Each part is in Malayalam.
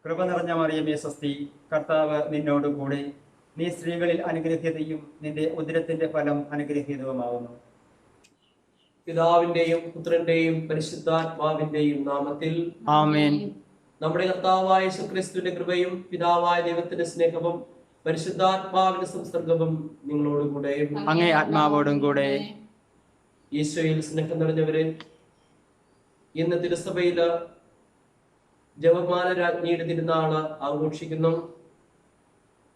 കൃപ നിറഞ്ഞ മറിയമേ സ്വസ്തി, കർത്താവ് നിന്നോട് കൂടെ. നീ സ്ത്രീകളിൽ അനുഗ്രഹീതയും നിന്റെ ഉദരത്തിന്റെ ഫലം അനുഗ്രഹീതവുമാവുന്നു. പിതാവിന്റെയും പുത്രന്റെയും പരിശുദ്ധാത്മാവിന്റെയും നാമത്തിൽ ആമേൻ. നമ്മുടെ കർത്താവായ യേശുക്രിസ്തുവിന്റെ കൃപയും പിതാവായ ദൈവത്തിന്റെ സ്നേഹവും പരിശുദ്ധാത്മാവിന്റെ സംസർഗവും നിങ്ങളോടുകൂടെ അങ്ങേ ആത്മാവോടും കൂടെ. ഈശോയിൽ സ്നേഹം നിറഞ്ഞവരെ, ഇന്ന് തിരുസഭയില് ജപമാല രാജ്ഞിയുടെ തിരുനാള് ആഘോഷിക്കുന്നു.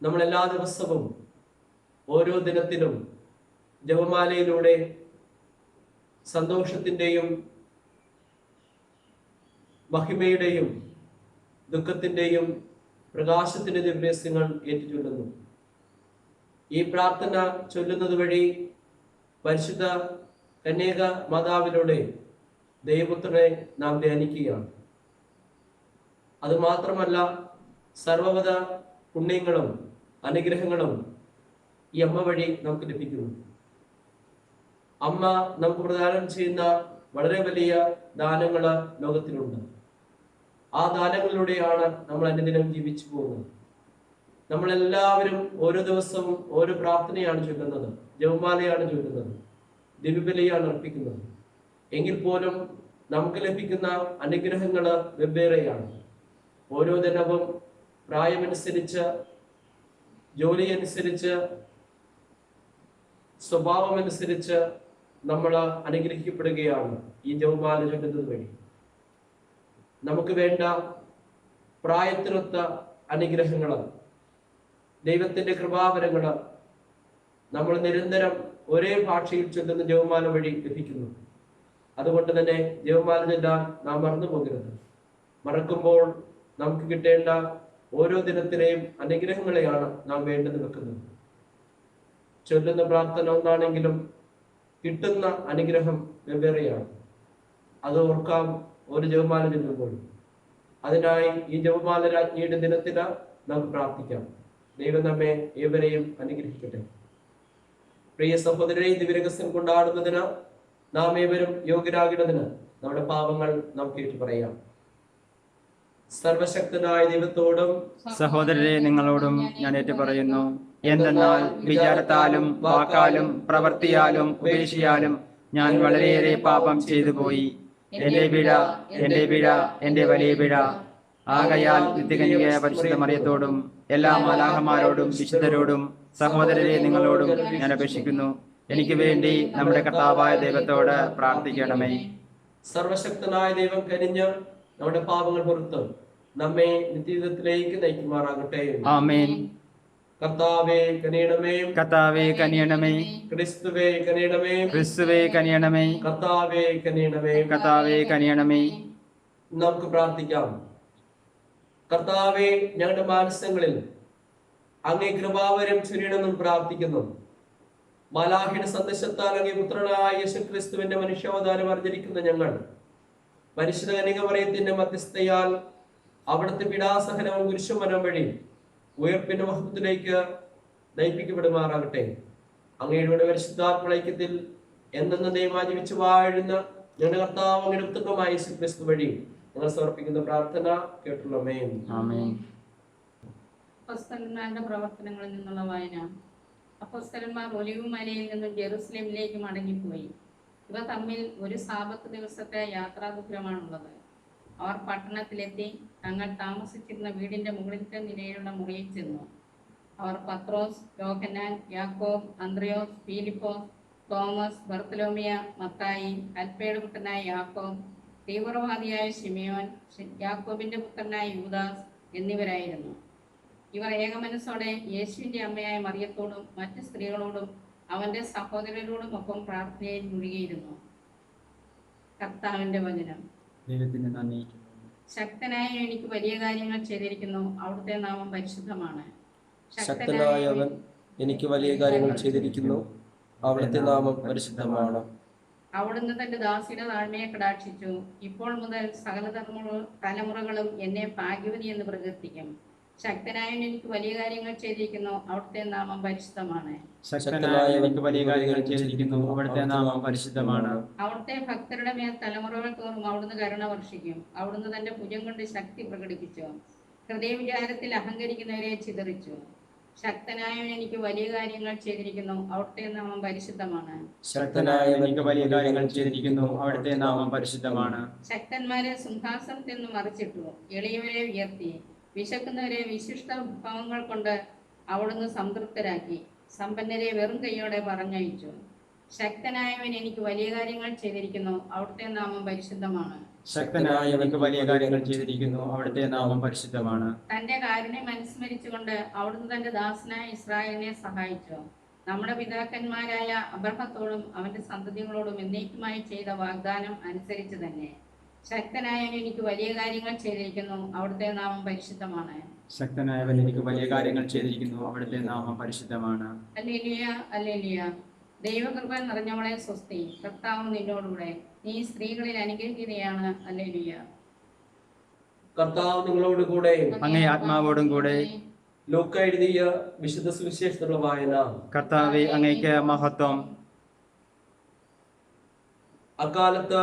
നമ്മൾ എല്ലാ ദിവസവും ഓരോ ദിനത്തിലും ജപമാലയിലൂടെ സന്തോഷത്തിന്റെയും മഹിമയുടെയും ദുഃഖത്തിന്റെയും പ്രകാശത്തിന്റെ ദിവ്യരഹസ്യങ്ങൾ ഏറ്റുചൊല്ലുന്നു. ഈ പ്രാർത്ഥന ചൊല്ലുന്നത് വഴി പരിശുദ്ധ കന്യക മാതാവിലൂടെ ദൈവപുത്രനെ നാം ധ്യാനിക്കുകയാണ്. അതുമാത്രമല്ല, സർവ്വവിധ പുണ്യങ്ങളും അനുഗ്രഹങ്ങളും ഈ അമ്മ വഴി നമുക്ക് ലഭിക്കുന്നു. അമ്മ നമുക്ക് പ്രദാനം ചെയ്യുന്ന വളരെ വലിയ ദാനങ്ങള് ലോകത്തിലുണ്ട്. ആ ദാനങ്ങളിലൂടെയാണ് നമ്മൾ അനുദിനം ജീവിച്ചു പോകുന്നത്. നമ്മളെല്ലാവരും ഓരോ ദിവസവും ഓരോ പ്രാർത്ഥനയാണ് ചൊല്ലുന്നത്, ജപമാലയാണ് ചൊല്ലുന്നത്, ദിവ്യബലിയാണ് അർപ്പിക്കുന്നത്. എങ്കിൽ പോലും നമുക്ക് ലഭിക്കുന്ന അനുഗ്രഹങ്ങള് വെവ്വേറെയാണ്. ഓരോ ദിനവും പ്രായമനുസരിച്ച്, ജോലി അനുസരിച്ച്, സ്വഭാവമനുസരിച്ച് നമ്മൾ അനുഗ്രഹിക്കപ്പെടുകയാണ് ഈ ജപമാല ചൊല്ലുന്നത് വഴി. നമുക്ക് വേണ്ട പ്രായത്തിനൊത്ത അനുഗ്രഹങ്ങള്, ദൈവത്തിന്റെ കൃപാവരങ്ങള് നമ്മൾ നിരന്തരം ഒരേ ഭാഷയിൽ ചൊല്ലുന്ന ജപമാല വഴി ലഭിക്കുന്നു. അതുകൊണ്ട് തന്നെ ജപമാല ചൊല്ലാൻ നാം മറന്നു പോകരുത്. മറക്കുമ്പോൾ നമുക്ക് കിട്ടേണ്ട ഓരോ ദിനത്തിലെയും അനുഗ്രഹങ്ങളെയാണ് നാം വേണ്ടത് വെക്കുന്നത്. ചൊല്ലുന്ന പ്രാർത്ഥന ഒന്നാണെങ്കിലും കിട്ടുന്ന അനുഗ്രഹം വെവ്വേറെയാണ്. അത് ഓർക്കാം ഒരു ജപമാല ചൊല്ലുമ്പോൾ. അതിനായി ഈ ജപമാല രാജ്ഞിയുടെ ദിനത്തിന് നമുക്ക് പ്രാർത്ഥിക്കാം. ദൈവം നമ്മെ ഏവരെയും അനുഗ്രഹിക്കട്ടെ. പ്രിയ സഹോദരരെ, ദിവ്യരഹസ്യം കൊണ്ടാടുന്നതിന് നാം ഏവരും യോഗ്യരാകേണ്ടതിന് നമ്മുടെ പാപങ്ങൾ നമുക്ക് ഏറ്റു പറയാം. സർവശക്തനായ ദൈവത്തോടും സഹോദരരെ, നിങ്ങളോടും ഞാൻ ഏറ്റുപറയുന്നു. എന്തെന്നാൽ വിചാരത്താലും വാക്കാലും പ്രവൃത്തിയാലും ഉപേക്ഷയാലും ഞാൻ വളരെയേറെ പാപം ചെയ്തു പോയി. എന്റെ പിഴ, എന്റെ പിഴ, എന്റെ വലിയ പിഴ. ആകയാൽ നിത്യകന്യകയായ പരിശുദ്ധ മറിയത്തോടും എല്ലാ മാലാഖമാരോടും വിശുദ്ധരോടും സഹോദരരെ നിങ്ങളോടും ഞാൻ അപേക്ഷിക്കുന്നു, എനിക്ക് വേണ്ടി നമ്മുടെ കർത്താവായ ദൈവത്തോട് പ്രാർത്ഥിക്കണമേ. സർവശക്തനായ ദൈവം കനിഞ്ഞ് നമ്മുടെ പാപങ്ങൾ പുറത്ത് നമ്മെ നിത്യജീവിതത്തിലേക്ക് നയിക്കുമാറാകട്ടെ. ആമേൻ. കർത്താവേ കനിയണമേ, കർത്താവേ കനിയണമേ, ക്രിസ്തുവേ കനിയണമേ, ക്രിസ്തുവേ കനിയണമേ, കർത്താവേ കനിയണമേ, കർത്താവേ കനിയണമേ. നമുക്ക് പ്രാർത്ഥിക്കാം. കർത്താവേ, ഞങ്ങളുടെ മാനസങ്ങളിൽ അങ്ങേ കൃപാവരം ചൊരിയണമെന്ന് പ്രാർത്ഥിക്കുന്നു. മാലാഖയുടെ സന്ദേശത്താൽ അങ്ങേ പുത്രനായ യേശുക്രിസ്തുവിന്റെ മനുഷ്യാവതാരം അറിഞ്ഞിരിക്കുന്ന ഞങ്ങൾ പരിശുദ്ധ കന്യക മറിയത്തിന്റെ മധ്യസ്ഥയാൽ അവിടുത്തെ പീഡാസഹനവും കുരിശുമരണം വഴി ഉയർപ്പിന്റെ മഹത്വത്തിലേക്ക് നയിപ്പിക്കപ്പെടുമാറാകട്ടെ. അങ്ങയുടെ പരിശുദ്ധാത്മൈക്യത്തിൽ എന്നെന്ന ദൈവമായി ജീവിച്ചു വാഴുന്ന ഞങ്ങളുടെ കർത്താവ് അങ്ങയുടെ പുത്രനുമായ യേശുക്രിസ്തു വഴി ഞങ്ങൾ സമർപ്പിക്കുന്ന പ്രാർത്ഥന കേട്ടുള്ളമേ. ആമേൻ. അപ്പോസ്തലന്മാരുടെ പ്രവർത്തനങ്ങളിൽ നിന്നുള്ള വായന. അപ്പോസ്തലന്മാർ ഒലിവ് മലയിൽ നിന്നും ജെറുസലേമിലേക്ക് മടങ്ങിപ്പോയി. ഇവ തമ്മിൽ ഒരു സാബത്ത് ദിവസത്തെ യാത്രാദൂരമാണുള്ളത്. അവർ പട്ടണത്തിലെത്തി തങ്ങൾ താമസിച്ചിരുന്ന വീടിന്റെ മുകളിലത്തെ നിലയിലുള്ള മുറിയിൽ ചെന്നു. അവർ പത്രോസ്, യോഹന്നാൻ, യാക്കോബ്, അന്ത്രയോസ്, ഫിലിപ്പോസ്, തോമസ്, ബർത്തലോമിയ, മത്തായി, അൽഫയുടെ പുത്രനായ യാക്കോബ്, തീവ്രവാദിയായ ശിമയോൻ, യാക്കോബിന്റെ പുത്രനായ യൂദാസ് എന്നിവരായിരുന്നു. ഇവർ ഏകമനസ്സോടെ യേശുവിന്റെ അമ്മയായ മറിയത്തോടും മറ്റു സ്ത്രീകളോടും അവന്റെ സഹോദരരോടും ഒപ്പം പ്രാർത്ഥനയിൽ മുഴുകിയിരുന്നു. കർത്താവിന്റെ വചനം. ദൈവത്തിന് നന്ദി. ശക്തനായ എനിക്ക് വലിയ കാര്യങ്ങൾ ചെയ്തിരിക്കുന്നു, അവിടുത്തെ നാമം പരിശുദ്ധമാണ്. ശക്തനായവൻ എനിക്ക് വലിയ കാര്യങ്ങൾ ചെയ്തിരിക്കുന്നു, അവിടുത്തെ നാമം പരിശുദ്ധമാണ്. അവിടുന്ന് തന്റെ ദാസിയുടെ താഴ്മയെ കടാക്ഷിച്ചു. ഇപ്പോൾ മുതൽ സകല തലമുറകളും എന്നെ ഭാഗ്യവതി എന്ന് പ്രകീർത്തിക്കും. ശക്തനായവൻ എനിക്ക് വലിയ കാര്യങ്ങൾ ചെയ്തിരിക്കുന്നു, അവിടുത്തെ നാമം പരിശുദ്ധമാണ്. ശക്തനായ എനിക്ക് വലിയ കാര്യങ്ങൾ ചെയ്തിരിക്കുന്നു, അവിടുത്തെ നാമം പരിശുദ്ധമാണ്. അവിടുത്തെ ഭക്തരുടെ മേൽ തലമുറകൾ തോറും അവിടുന്ന് കരുണ വർഷിക്കും. അവിടുന്ന് തന്റെ ഭുജം കൊണ്ട് ശക്തി പ്രകടിപ്പിച്ചു. ഹൃദയവിചാരത്തിൽ അഹങ്കരിക്കുന്നവരെ ചിതറിച്ചു. ശക്തനായവൻ എനിക്ക് വലിയ കാര്യങ്ങൾ ചെയ്തിരിക്കുന്നു, അവിടുത്തെ നാമം പരിശുദ്ധമാണ്. ശക്തനായവൻ എനിക്ക് വലിയ കാര്യങ്ങൾ ചെയ്തിരിക്കുന്നു, അവിടുത്തെ നാമം പരിശുദ്ധമാണ്. ശക്തന്മാരെ സിംഹാസനത്തിൽ നിന്ന് മറിച്ചിട്ടു, എളിയവരെ ഉയർത്തി. വിശക്കുന്നവരെ വിശിഷ്ട വിഭവങ്ങൾ കൊണ്ട് അവിടുന്ന് സംതൃപ്തരാക്കി. സമ്പന്നരെ വെറും കൈയോടെ പറഞ്ഞയച്ചു. ശക്തനായവൻ എനിക്ക് വലിയ കാര്യങ്ങൾ ചെയ്തിരിക്കുന്നു, അവിടുത്തെ നാമം പരിശുദ്ധമാണ്. ശക്തനായവൻ എനിക്ക് വലിയ കാര്യങ്ങൾ ചെയ്തിരിക്കുന്നു, അവിടുത്തെ നാമം പരിശുദ്ധമാണ്. തന്റെ കാരുണ്യം അനുസ്മരിച്ചുകൊണ്ട് അവിടുന്ന് തന്റെ ദാസനായ ഇസ്രായേലിനെ സഹായിച്ചു. നമ്മുടെ പിതാക്കന്മാരായ അബ്രഹത്തോടും അവന്റെ സന്തതികളോടും എന്നേക്കുമായി ചെയ്ത വാഗ്ദാനം അനുസരിച്ച് തന്നെ. ശക്തനായവൻ എനിക്ക് വലിയ കാര്യങ്ങൾ ചെയ്തിരിക്കുന്നു, അവിടുത്തെ നാമം പരിശുദ്ധമാണ്. ശക്തനായവൻ എനിക്ക് വലിയ കാര്യങ്ങൾ ചെയ്തിരിക്കുന്നു, അവിടുത്തെ നാമം പരിശുദ്ധമാണ്. Hallelujah, hallelujah. ദൈവകൃപ നിറഞ്ഞവളെ സ്വസ്തി, കർത്താവ് നിന്നോടുകൂടെ, നീ സ്ത്രീകളിൽ അനുഗ്രഹീതയാണ്. ഹല്ലേലൂയ. കർത്താവ് നിങ്ങളോട് കൂടെ. അങ്ങേ ആത്മാവോടും കൂടെ. ലൂക്ക എഴുതിയ വിശുദ്ധ സുവിശേഷത്തിലുള്ള വായന. കർത്താവേ, അങ്ങേക്ക് മഹത്വം. അക്കാലത്ത്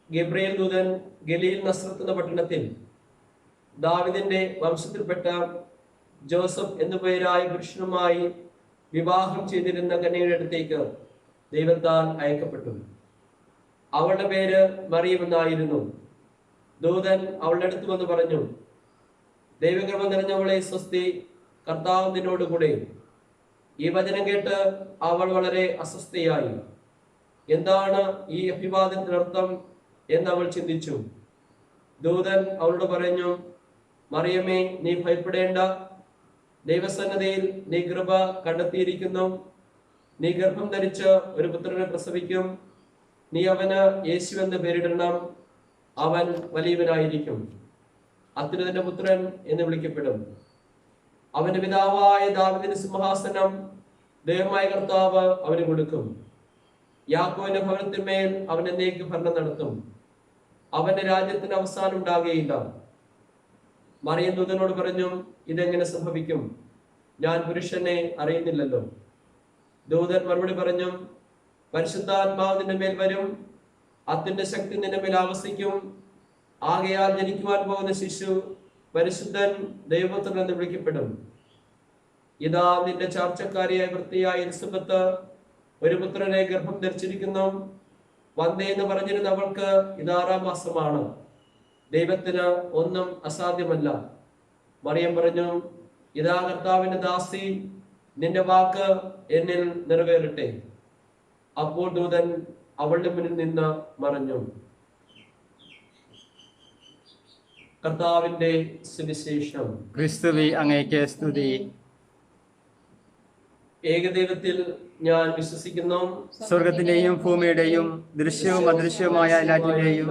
ഗബ്രിയേൽ ദൂതൻ ഗലീൽ നസ്രത്ത് എന്ന പട്ടണത്തിൽ ദാവിദിന്റെ വംശത്തിൽപ്പെട്ട ജോസഫ് എന്നു പേരായ പുരുഷനുമായി വിവാഹം ചെയ്തിരുന്ന കന്യയുടെ അടുത്തേക്ക് ദൈവത്താൽ അയക്കപ്പെട്ടു. അവളുടെ പേര് മറിയം എന്നായിരുന്നു. ദൂതൻ അവളുടെ അടുത്ത് വന്ന് പറഞ്ഞു, ദൈവകൃപ നിറഞ്ഞവളെ സ്വസ്തി, കർത്താവ് നിന്നോട് കൂടെ. ഈ വചനം കേട്ട് അവൾ വളരെ അസ്വസ്ഥയായി. എന്താണ് ഈ അഭിവാദത്തിനർത്ഥം എന്ന് അവൾ ചിന്തിച്ചു. ദൂതൻ അവളോട് പറഞ്ഞു, മറിയമേ, നീ ഭയപ്പെടേണ്ട. ദൈവസന്നദ്ധയിൽ നീ കൃപ കണ്ടെത്തിയിരിക്കുന്നു. നീ ഗർഭം ധരിച്ച് ഒരു പുത്രനെ പ്രസവിക്കും. നീ അവന് യേശു എന്ന് പേരിടണം. അവൻ വലിയവനായിരിക്കും, അത്യുന്നതന്റെ പുത്രൻ എന്ന് വിളിക്കപ്പെടും. അവന്റെ പിതാവായ ദാവീദിന്റെ സിംഹാസനം ദൈവമായ കർത്താവ് അവന് കൊടുക്കും. യാക്കോബിന്റെ ഭവനത്തിന്മേൽ അവൻ എന്നേക്ക് ഭരണം നടത്തും. അവന്റെ രാജ്യത്തിന് അവസാനം ഉണ്ടാകുകയില്ല. മറിയം ദൂതനോട് പറഞ്ഞു, ഇതെങ്ങനെ സംഭവിക്കും? ഞാൻ പുരുഷനെ അറിയുന്നില്ലല്ലോ. ദൂതൻ മറുപടി പറഞ്ഞു, പരിശുദ്ധാത്മാവ് നിന്റെ മേൽ വരും, അത്തിന്റെ ശക്തി നിന്റെ മേൽ ആവസിക്കും. ആകയാൽ ജനിക്കുവാൻ പോകുന്ന ശിശു പരിശുദ്ധൻ, ദൈവപുത്രൻ എന്ന് വിളിക്കപ്പെടും. ഇതാ നിന്റെ ചാർച്ചക്കാരിയായ വൃത്തിയായ എലിസബത്ത് ഒരു പുത്രനെ ഗർഭം ധരിച്ചിരിക്കുന്നു. വന്ദേ എന്ന് പറഞ്ഞിരുന്ന അവൾക്ക് ഇത് 6-ാം മാസമാണ്. ദൈവത്തിന് ഒന്നും അസാധ്യമല്ല. മറിയം പറഞ്ഞു, ഇതാ കർത്താവിന്റെ ദാസി, നിന്റെ വാക്ക് എന്നിൽ നിറവേറട്ടെ. അപ്പോൾ ദൂതൻ അവളുടെ മുന്നിൽ നിന്ന് മറഞ്ഞു. കർത്താവിന്റെ സുവിശേഷം. ക്രിസ്തുവേ, അങ്ങേക്ക് സ്തുതി. ഏകദൈവത്തിൽ ഞാൻ വിശ്വസിക്കുന്നു. സ്വർഗത്തിന്റെയും ഭൂമിയുടെയും ദൃശ്യവും അദൃശ്യവുമായ എല്ലാറ്റിന്റെയും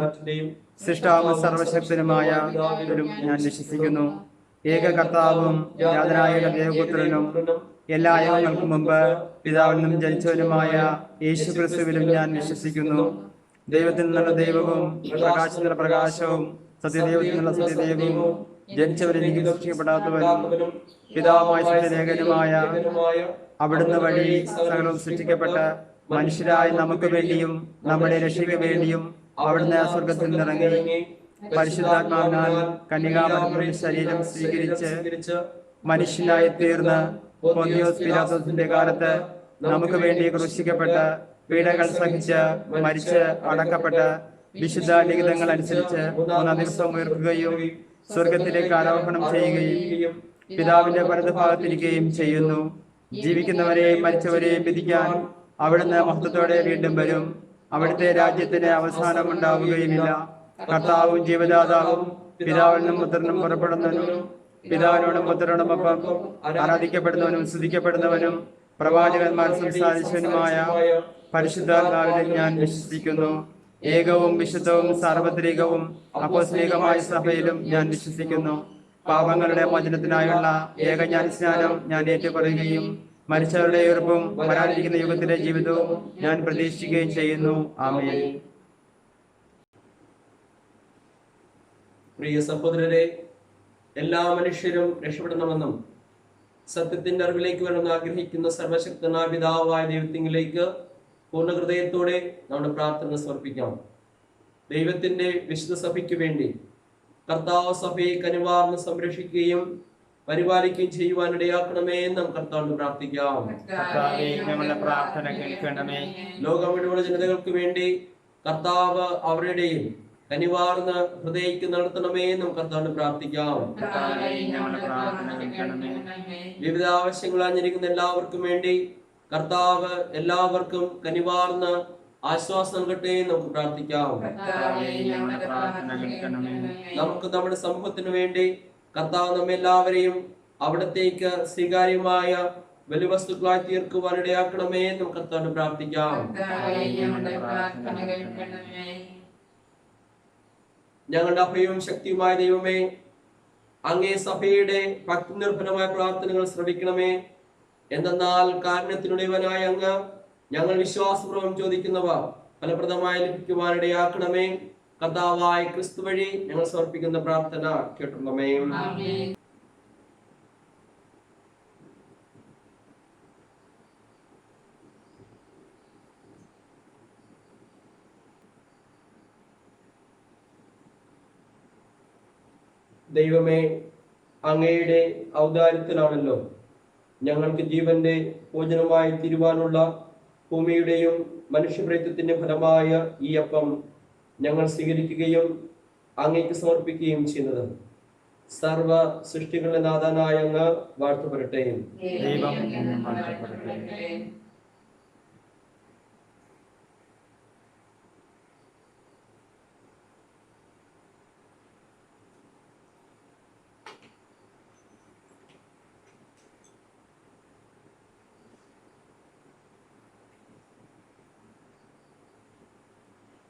സൃഷ്ടാവും സർവശക്തനുമായ ഞാൻ വിശ്വസിക്കുന്നു. ഏക കർത്താവും യാതനായ ദേവപുത്രനും എല്ലാ യുഗങ്ങൾക്കും മുമ്പ് പിതാവിൽ നിന്നും ജനിച്ചവനുമായ യേശു ക്രിസ്തുവിലും ഞാൻ വിശ്വസിക്കുന്നു. ദൈവത്തിൽ നിന്നുള്ള ദൈവവും പ്രകാശത്തിൽ നിന്നുള്ള പ്രകാശവും സത്യദൈവത്തിൽ നിന്നുള്ള സത്യദൈവവും ജനിച്ചവരിൽ സൃഷ്ടിക്കപ്പെടാത്തവനും പിതാവുമായ സത്യലേഖനുമായ അവിടുന്ന് വഴി സകലവും സൃഷ്ടിക്കപ്പെട്ട മനുഷ്യരായ നമുക്ക് വേണ്ടിയും നമ്മുടെ രക്ഷയ്ക്ക് വേണ്ടിയും അവിടുന്ന് സ്വർഗത്തിൽ നിന്നിറങ്ങി പരിശുദ്ധാത്മാവിനാൽ കന്യകാമറിയത്തിന്റെ ശരീരം സ്വീകരിച്ച് മനുഷ്യനായി തീർന്ന് പൊന്തിയോസ് പിലാത്തോസിന്റെ കാലത്ത് നമുക്ക് വേണ്ടി ക്രൂശിക്കപ്പെട്ട് പീഡകൾ സഹിച്ച് മരിച്ച് അടക്കപ്പെട്ട് വിശുദ്ധ ലിഖിതങ്ങൾ അനുസരിച്ച് 3-ാം ദിവസം ഉയർക്കുകയും സ്വർഗത്തിലേക്ക് ആരോഹണം ചെയ്യുകയും പിതാവിന്റെ വലതുഭാഗത്തിരിക്കുകയും ചെയ്യുന്നു. ജീവിക്കുന്നവരെയും മരിച്ചവരെയും വിധിക്കാൻ അവിടുന്ന് മഹത്വത്തോടെ വീണ്ടും വരും. അവിടുത്തെ രാജ്യത്തിന് അവസാനം ഉണ്ടാവുകയുമില്ല. കർത്താവും ജീവദാതാവും പിതാവിൽ നിന്നും പുത്രനും പുറപ്പെടുന്നവനും പിതാവിനോടും പുത്രനോടുമൊപ്പം ആരാധിക്കപ്പെടുന്നവനും സ്തുതിക്കപ്പെടുന്നവനും പ്രവാചകന്മാർ സംസാരിച്ചവനുമായ പരിശുദ്ധാത്മാവിൽ ഞാൻ വിശ്വസിക്കുന്നു. ഏകവും വിശുദ്ധവും സാർവത്രികവും അപ്പോസ്തലികമായ സഭയിലും ഞാൻ വിശ്വസിക്കുന്നു. പാപങ്ങളുടെ മോചനത്തിനായുള്ള ഏകജ്ഞാനസ്നാനം ഞാൻ ഏറ്റുപറയുകയും മരിച്ചവരുടെ ഉയർപ്പും വരാനിരിക്കുന്ന യുഗത്തിലെ ജീവിതവും ഞാൻ പ്രതീക്ഷിക്കുകയും ചെയ്യുന്നു. ആമേൻ. പ്രിയ സഹോദരരെ, എല്ലാ മനുഷ്യരും രക്ഷപ്പെടണമെന്നും സത്യത്തിന്റെ അറിവിലേക്ക് വരണമെന്ന് ആഗ്രഹിക്കുന്ന സർവശക്തനായ പിതാവായ ദൈവത്തിങ്കിലേക്ക് പൂർണ്ണ ഹൃദയത്തോടെ നമ്മുടെ പ്രാർത്ഥന സമർപ്പിക്കാം. ദൈവത്തിന്റെ വിശുദ്ധ സഭയ്ക്ക് വേണ്ടി കർത്താവ് സഭയെ കനിവാർന്ന് സംരക്ഷിക്കുകയും പരിപാലിക്കുകയും ചെയ്യുവാൻ ഇടയാക്കണമേ എന്ന് നമുക്ക് കർത്താവിനോട് പ്രാർത്ഥിക്കാം. കർത്താവേ, ഞങ്ങളുടെ പ്രാർത്ഥന കേൾക്കണമേ. ലോകം മുഴുവൻ ജനതകൾക്ക് വേണ്ടി കർത്താവ് അവരുടെയും കനിവാർന്ന് ഹൃദയക്ക് നടത്തണമേ എന്ന് നമുക്ക് കർത്താവിനോട് പ്രാർത്ഥിക്കാം. കർത്താവേ, ഞങ്ങളുടെ പ്രാർത്ഥന കേൾക്കണമേ. വിവിധ ആവശ്യങ്ങൾ അറിഞ്ഞിരിക്കുന്ന എല്ലാവർക്കും വേണ്ടി കർത്താവ് എല്ലാവർക്കും കനിവാർന്ന് ആശ്വാസം നൽകട്ടെ എന്ന് നമുക്ക് പ്രാർത്ഥിക്കാം. കർത്താവേ, ഞങ്ങളുടെ പ്രാർത്ഥന കേൾക്കണമേ. നമുക്ക് നമ്മുടെ സമൂഹത്തിന് വേണ്ടി കർത്താവ് നമ്മെല്ലാവരെയും അവിടത്തേക്ക് സ്വീകാര്യമായ ബലിവസ്തുക്കളായി തീർക്കുവാൻ ഇടയാക്കണമേ എന്ന് നമുക്ക് കർത്താവിനോട് പ്രാർത്ഥിക്കാം. ഞങ്ങളുടെ അഭയവും ശക്തിയുമായ ദൈവമേ, അങ്ങേ സഭയുടെ ഭക്തി നിർഭരമായ പ്രാർത്ഥനകൾ ശ്രവിക്കണമേ. എന്തെന്നാൽ കാരുണ്യത്തിനുടയവനായ അങ്ങ് ഞങ്ങൾ വിശ്വാസപൂർവ്വം ചോദിക്കുന്നവ ഫലപ്രദമായി ലഭിക്കുവാനിടയാക്കണമേ. കർത്താവായ ക്രിസ്തു വഴി ഞങ്ങൾ സമർപ്പിക്കുന്ന പ്രാർത്ഥന കേട്ടുള്ളമേ. ദൈവമേ, അങ്ങയുടെ ഔദാര്യത്തിലാണല്ലോ ഞങ്ങൾക്ക് ജീവന്റെ ഭോജനമായി തീരുവാനുള്ള ഭൂമിയുടെയും മനുഷ്യപ്രയത്നത്തിന്റെ ഫലമായ ഈ അപ്പം ഞങ്ങൾ സ്വീകരിക്കുകയും അങ്ങേക്ക് സമർപ്പിക്കുകയും ചെയ്യുന്നത്. സർവ സൃഷ്ടികളുടെ നാഥനായ അങ്ങ് വാഴ്ത്തപ്പെടട്ടെ. ദൈവം എന്നും വാഴ്ത്തപ്പെടട്ടെ.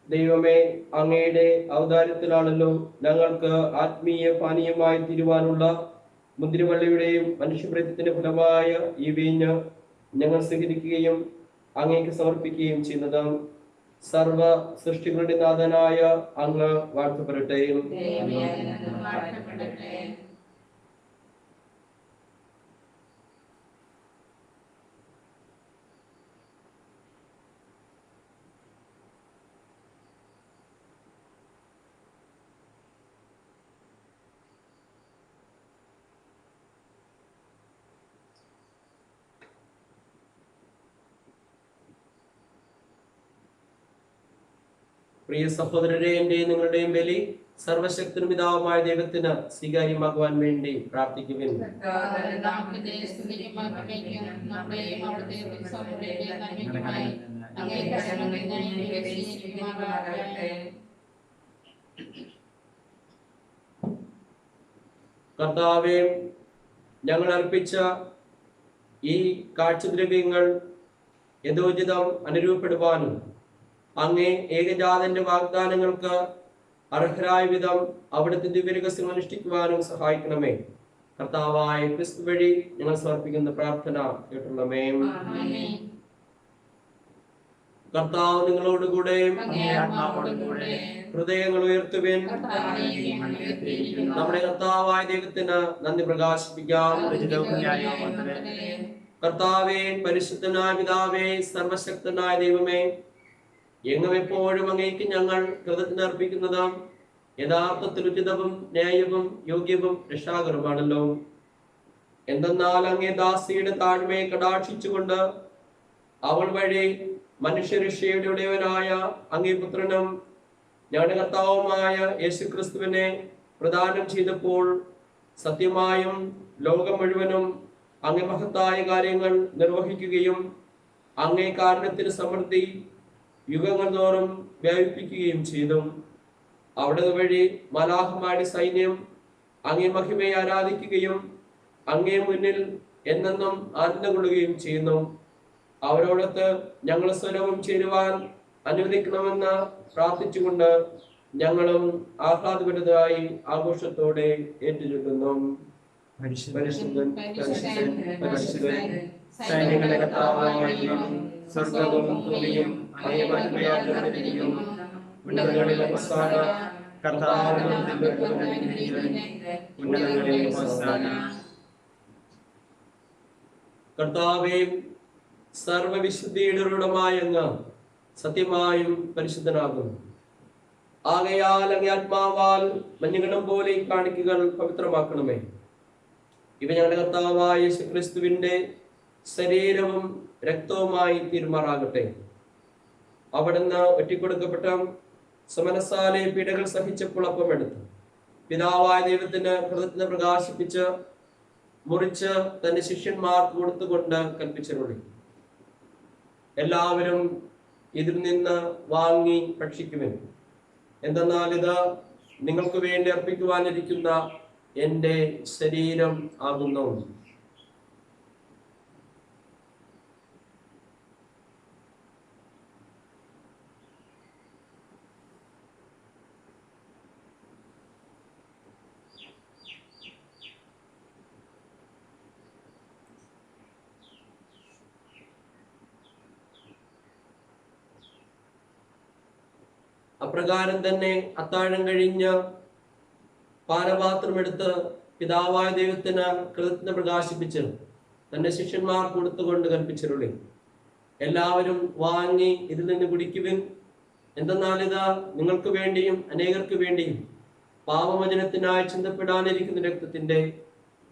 ദൈവമേ, അങ്ങയുടെ ഔദാര്യത്തിലാണല്ലോ ഞങ്ങൾക്ക് ആത്മീയ പാനീയമായി തീരുവാനുള്ള മുന്തിരിവള്ളിയുടെയും മനുഷ്യപ്രയത്നത്തിന്റെ ഫലമായ ഈ വീഞ്ഞ് ഞങ്ങൾ സ്വീകരിക്കുകയും അങ്ങേക്ക് സമർപ്പിക്കുകയും ചെയ്യുന്നത്. സർവ സൃഷ്ടികളുടെ നാഥനായ അങ്ങ് വാഴ്ത്തപ്പെടട്ടെ. പ്രിയ സഹോദരരെ, എന്റെയും നിങ്ങളുടെയും ബലി സർവശക്തനും പിതാവുമായ ദൈവത്തിന് സ്വീകാര്യമാകുവാൻ വേണ്ടി പ്രാർത്ഥിക്കുവിൻ. കർത്താവേ, ഞങ്ങൾ അർപ്പിച്ച ഈ കാഴ്ചദ്രവ്യങ്ങൾ യഥോചിതം അനുരൂപപ്പെടുവാനും അങ്ങേ ഏകജാതന്റെ വാഗ്ദാനങ്ങൾക്ക് അർഹരായ വിധം അവിടുത്തെ ദിവ്യരഹസ്യം അനുഷ്ഠിക്കുവാനും സഹായിക്കണമേ. കർത്താവായ ക്രിസ്തു വഴി ഞങ്ങൾ സമർപ്പിക്കുന്ന പ്രാർത്ഥന കേട്ടുള്ളമേ. കർത്താവ് നിങ്ങളോടുകൂടെ, ഹൃദയങ്ങൾ ഉയർത്തുവിൻ. നമ്മുടെ കർത്താവായ ദൈവത്തിന് നന്ദി പ്രകാശിപ്പിക്കാം. കർത്താവേ, പരിശുദ്ധനായ പിതാവേ, സർവശക്തനായ ദൈവമേ, എങ്ങും എപ്പോഴും അങ്ങേക്ക് ഞങ്ങൾ കൃതജ്ഞത അർപ്പിക്കുന്നത് യഥാർത്ഥത്തിൽ ഉചിതവും ന്യായവും യോഗ്യവും രക്ഷാകരമാണല്ലോ. എന്തെന്നാൽ അങ്ങേ ദാസിയുടെ താഴ്മയെ കടാക്ഷിച്ചുകൊണ്ട് അവൾ വഴി മനുഷ്യരക്ഷയുടെ ഉടയവനായ അങ്ങേ പുത്രനും ഞങ്ങളുടെ കർത്താവുമായ യേശുക്രിസ്തുവിനെ പ്രദാനം ചെയ്തപ്പോൾ സത്യമായും ലോകം മുഴുവനും അങ്ങേ മഹത്തായ കാര്യങ്ങൾ നിർവഹിക്കുകയും അങ്ങേ കാരുണ്യത്തിന് സമൃദ്ധി യുഗങ്ങൾ തോറും വ്യാപിപ്പിക്കുകയും ചെയ്തു. അവിടെ വഴി മലാഹമാരുടെ സൈന്യം അങ്ങേ മഹിമയെ ആരാധിക്കുകയും അങ്ങേ മുന്നിൽ എന്നെന്നും ആനന്ദം കൊള്ളുകയും ചെയ്യുന്നു. അവരോടൊത്ത് ഞങ്ങൾ സ്വരവും ചേരുവാൻ അനുവദിക്കണമെന്ന് പ്രാർത്ഥിച്ചുകൊണ്ട് ഞങ്ങളും ആഹ്ലാദപരതായി ആഘോഷത്തോടെ ഏറ്റുചൊല്ലുന്നു. പരിശുദ്ധൻ, പരിശുദ്ധൻ, പരിശുദ്ധൻ, സൈന്യങ്ങളുടെ കർത്താവായ ദൈവം, സ്വർഗ്ഗവും ഭൂമിയും അങ്ങേ മഹിമയാൽ നിറഞ്ഞിരിക്കുന്നു. ഉന്നതങ്ങളിൽ ഹോസാന. കർത്താവിന്റെ ഉന്നതങ്ങളിൽ ഹോസാന. കർത്താവേ, സർവവിശുദ്ധിയുടെ ഉടമായ അങ്ങ് സത്യമായും പരിശുദ്ധനാകുന്നു. ആകയാൽ അങ്ങേ ആത്മാവാൽ മഞ്ഞുകണം പോലെ ഈ കാണിക്കകൾ പവിത്രമാക്കണമേ. ഇവ ഞങ്ങളുടെ കർത്താവായ യേശുക്രിസ്തുവിന്റെ ശരീരവും രക്തവുമായി തീരുമാറാകട്ടെ. അവിടുന്ന് ഒറ്റിക്കൊടുക്കപ്പെട്ട സമനസാലെ പീഡകൾ സഹിച്ചപ്പോൾ അപ്പമെടുത്ത് പിതാവായ ദൈവത്തിന് കൃതജ്ഞത പ്രകാശിപ്പിച്ച് മുറിച്ച് തന്റെ ശിഷ്യന്മാർക്ക് കൊടുത്തുകൊണ്ട് കൽപ്പിച്ചരുളി, എല്ലാവരും ഇതിൽ നിന്ന് വാങ്ങി ഭക്ഷിക്കുവിൻ. എന്തെന്നാൽ ഇത് നിങ്ങൾക്ക് വേണ്ടി അർപ്പിക്കുവാനിരിക്കുന്ന എന്റെ ശരീരം ആകുന്നു. അപ്രകാരം തന്നെ അത്താഴം കഴിഞ്ഞ് പാനപാത്രമെടുത്ത് പിതാവായ ദൈവത്തിന് കൃതജ്ഞത പ്രകാശിപ്പിച്ച് തന്റെ ശിഷ്യന്മാർക്ക് കൊടുത്തുകൊണ്ട് കൽപ്പിച്ചരുളി, എല്ലാവരും വാങ്ങി ഇതിൽ നിന്ന് കുടിക്കുവിൻ. എന്തെന്നാൽ ഇത് നിങ്ങൾക്ക് വേണ്ടിയും അനേകർക്ക് വേണ്ടിയും പാപമോചനത്തിനായി ചിന്തപ്പെടാനിരിക്കുന്ന രക്തത്തിന്റെ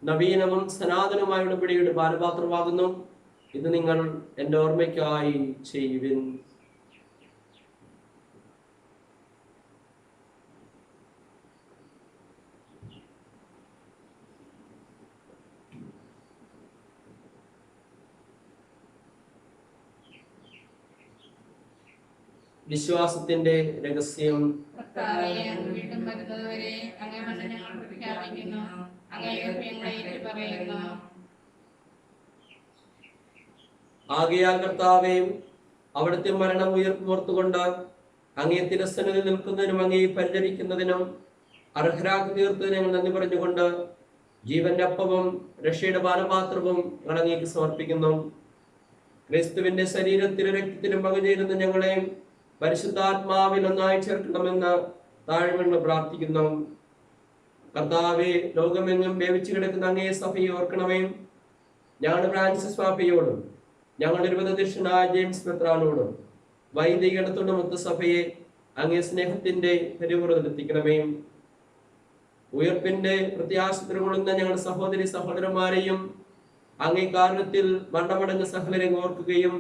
നവീനവും സനാതനമായ ഉടമ്പടിയുടെ പാനപാത്രമാകുന്നു. ഇത് നിങ്ങൾ എന്റെ ഓർമ്മയ്ക്കായി ചെയ്യുവിൻ. വിശ്വാസത്തിന്റെ രഹസ്യം. ആകയാൽ കർത്താവേ, അവിടുത്തെ മരണം ഉയർത്തുകൊണ്ട് അങ്ങേ തിരസ്സനത്തിൽ നിൽക്കുന്നതിനും അങ്ങേ പരിചരിക്കുന്നതിനും അർഹരാക്കി തീർത്തതിന് ഞങ്ങൾ നന്ദി പറഞ്ഞുകൊണ്ട് ജീവന്റെ അപ്പവും രക്ഷയുടെ പാനപാത്രവും ഞങ്ങൾ അങ്ങേക്ക് സമർപ്പിക്കുന്നു. ക്രിസ്തുവിന്റെ ശരീരത്തിലും രക്തത്തിലും പങ്കുചേരുന്ന ഞങ്ങളെ പരിശുദ്ധാത്മാവിൽ ഒന്നായി ചേർക്കണമെന്ന് താഴ്മ പ്രാർത്ഥിക്കുന്നു. കർത്താവെ, ലോകമെങ്ങും വ്യാപിച്ചു കിടക്കുന്ന അങ്ങേ സഭയെ ഓർക്കണമേ. ഞങ്ങളുടെ ഫ്രാൻസിസ് പാപ്പയോടും ഞങ്ങളുടെ ഇരുപതധ്യക്ഷനായ ജെയിംസ് മെത്രാനോടും വൈദികടത്തോടും മൊത്ത സഭയെ അങ്ങേ സ്നേഹത്തിന്റെ പരിപൂർണത്തിലെത്തിക്കണമേ. ഉയർപ്പിന്റെ പ്രത്യാശത്തിൽ കൊള്ളുന്ന ഞങ്ങളുടെ സഹോദരി സഹോദരന്മാരെയും അങ്ങേ കാരണത്തിൽ മരണമടഞ്ഞ സകലരെ ഓർക്കുകയും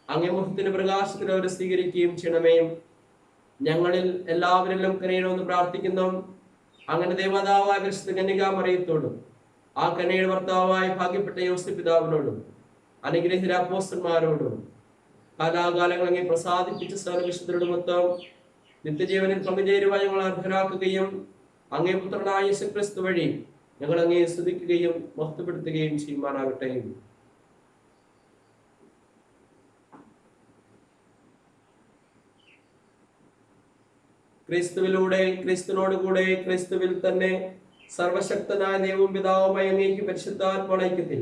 അങ്ങേ മുഖത്തിന്റെ പ്രകാശത്തിൽ അവരെ സ്വീകരിക്കുകയും ചെയ്യണമേ. ഞങ്ങളിൽ എല്ലാവരിലും കനിയണമെന്ന് പ്രാർത്ഥിക്കുന്നു. അങ്ങനെ ദേവതാവായ പരിശുദ്ധ കന്യകാമറിയത്തോടും ആ കന്യയുടെ ഭർത്താവായ ഭാഗ്യപ്പെട്ട യോസേപ്പ് പിതാവിനോടും അനുഗ്രഹീത അപ്പോസ്തലന്മാരോടും കാലാകാലങ്ങൾ അങ്ങേ പ്രസാദിപ്പിച്ച സകല വിശുദ്ധരോടുമൊത്തം നിത്യജീവനിൽ പങ്കുചേരുവാൻ ഞങ്ങൾ അർഹരാക്കുകയും അങ്ങേ പുത്രനായ യേശുക്രിസ്തു വഴി ഞങ്ങൾ അങ്ങേ സ്തുതിക്കുകയും മഹത്വപ്പെടുത്തുകയും ചെയ്യുമാറാകട്ടെ. ക്രിസ്തുവിലൂടെ, ക്രിസ്തുവിനോടുകൂടെ, ക്രിസ്തുവിൽ തന്നെ സർവശക്തനായ ദൈവവും പിതാവുമായ അങ്ങേക്ക് പരിശുദ്ധാത്മാവിന്റെ ഐക്യത്തിൽ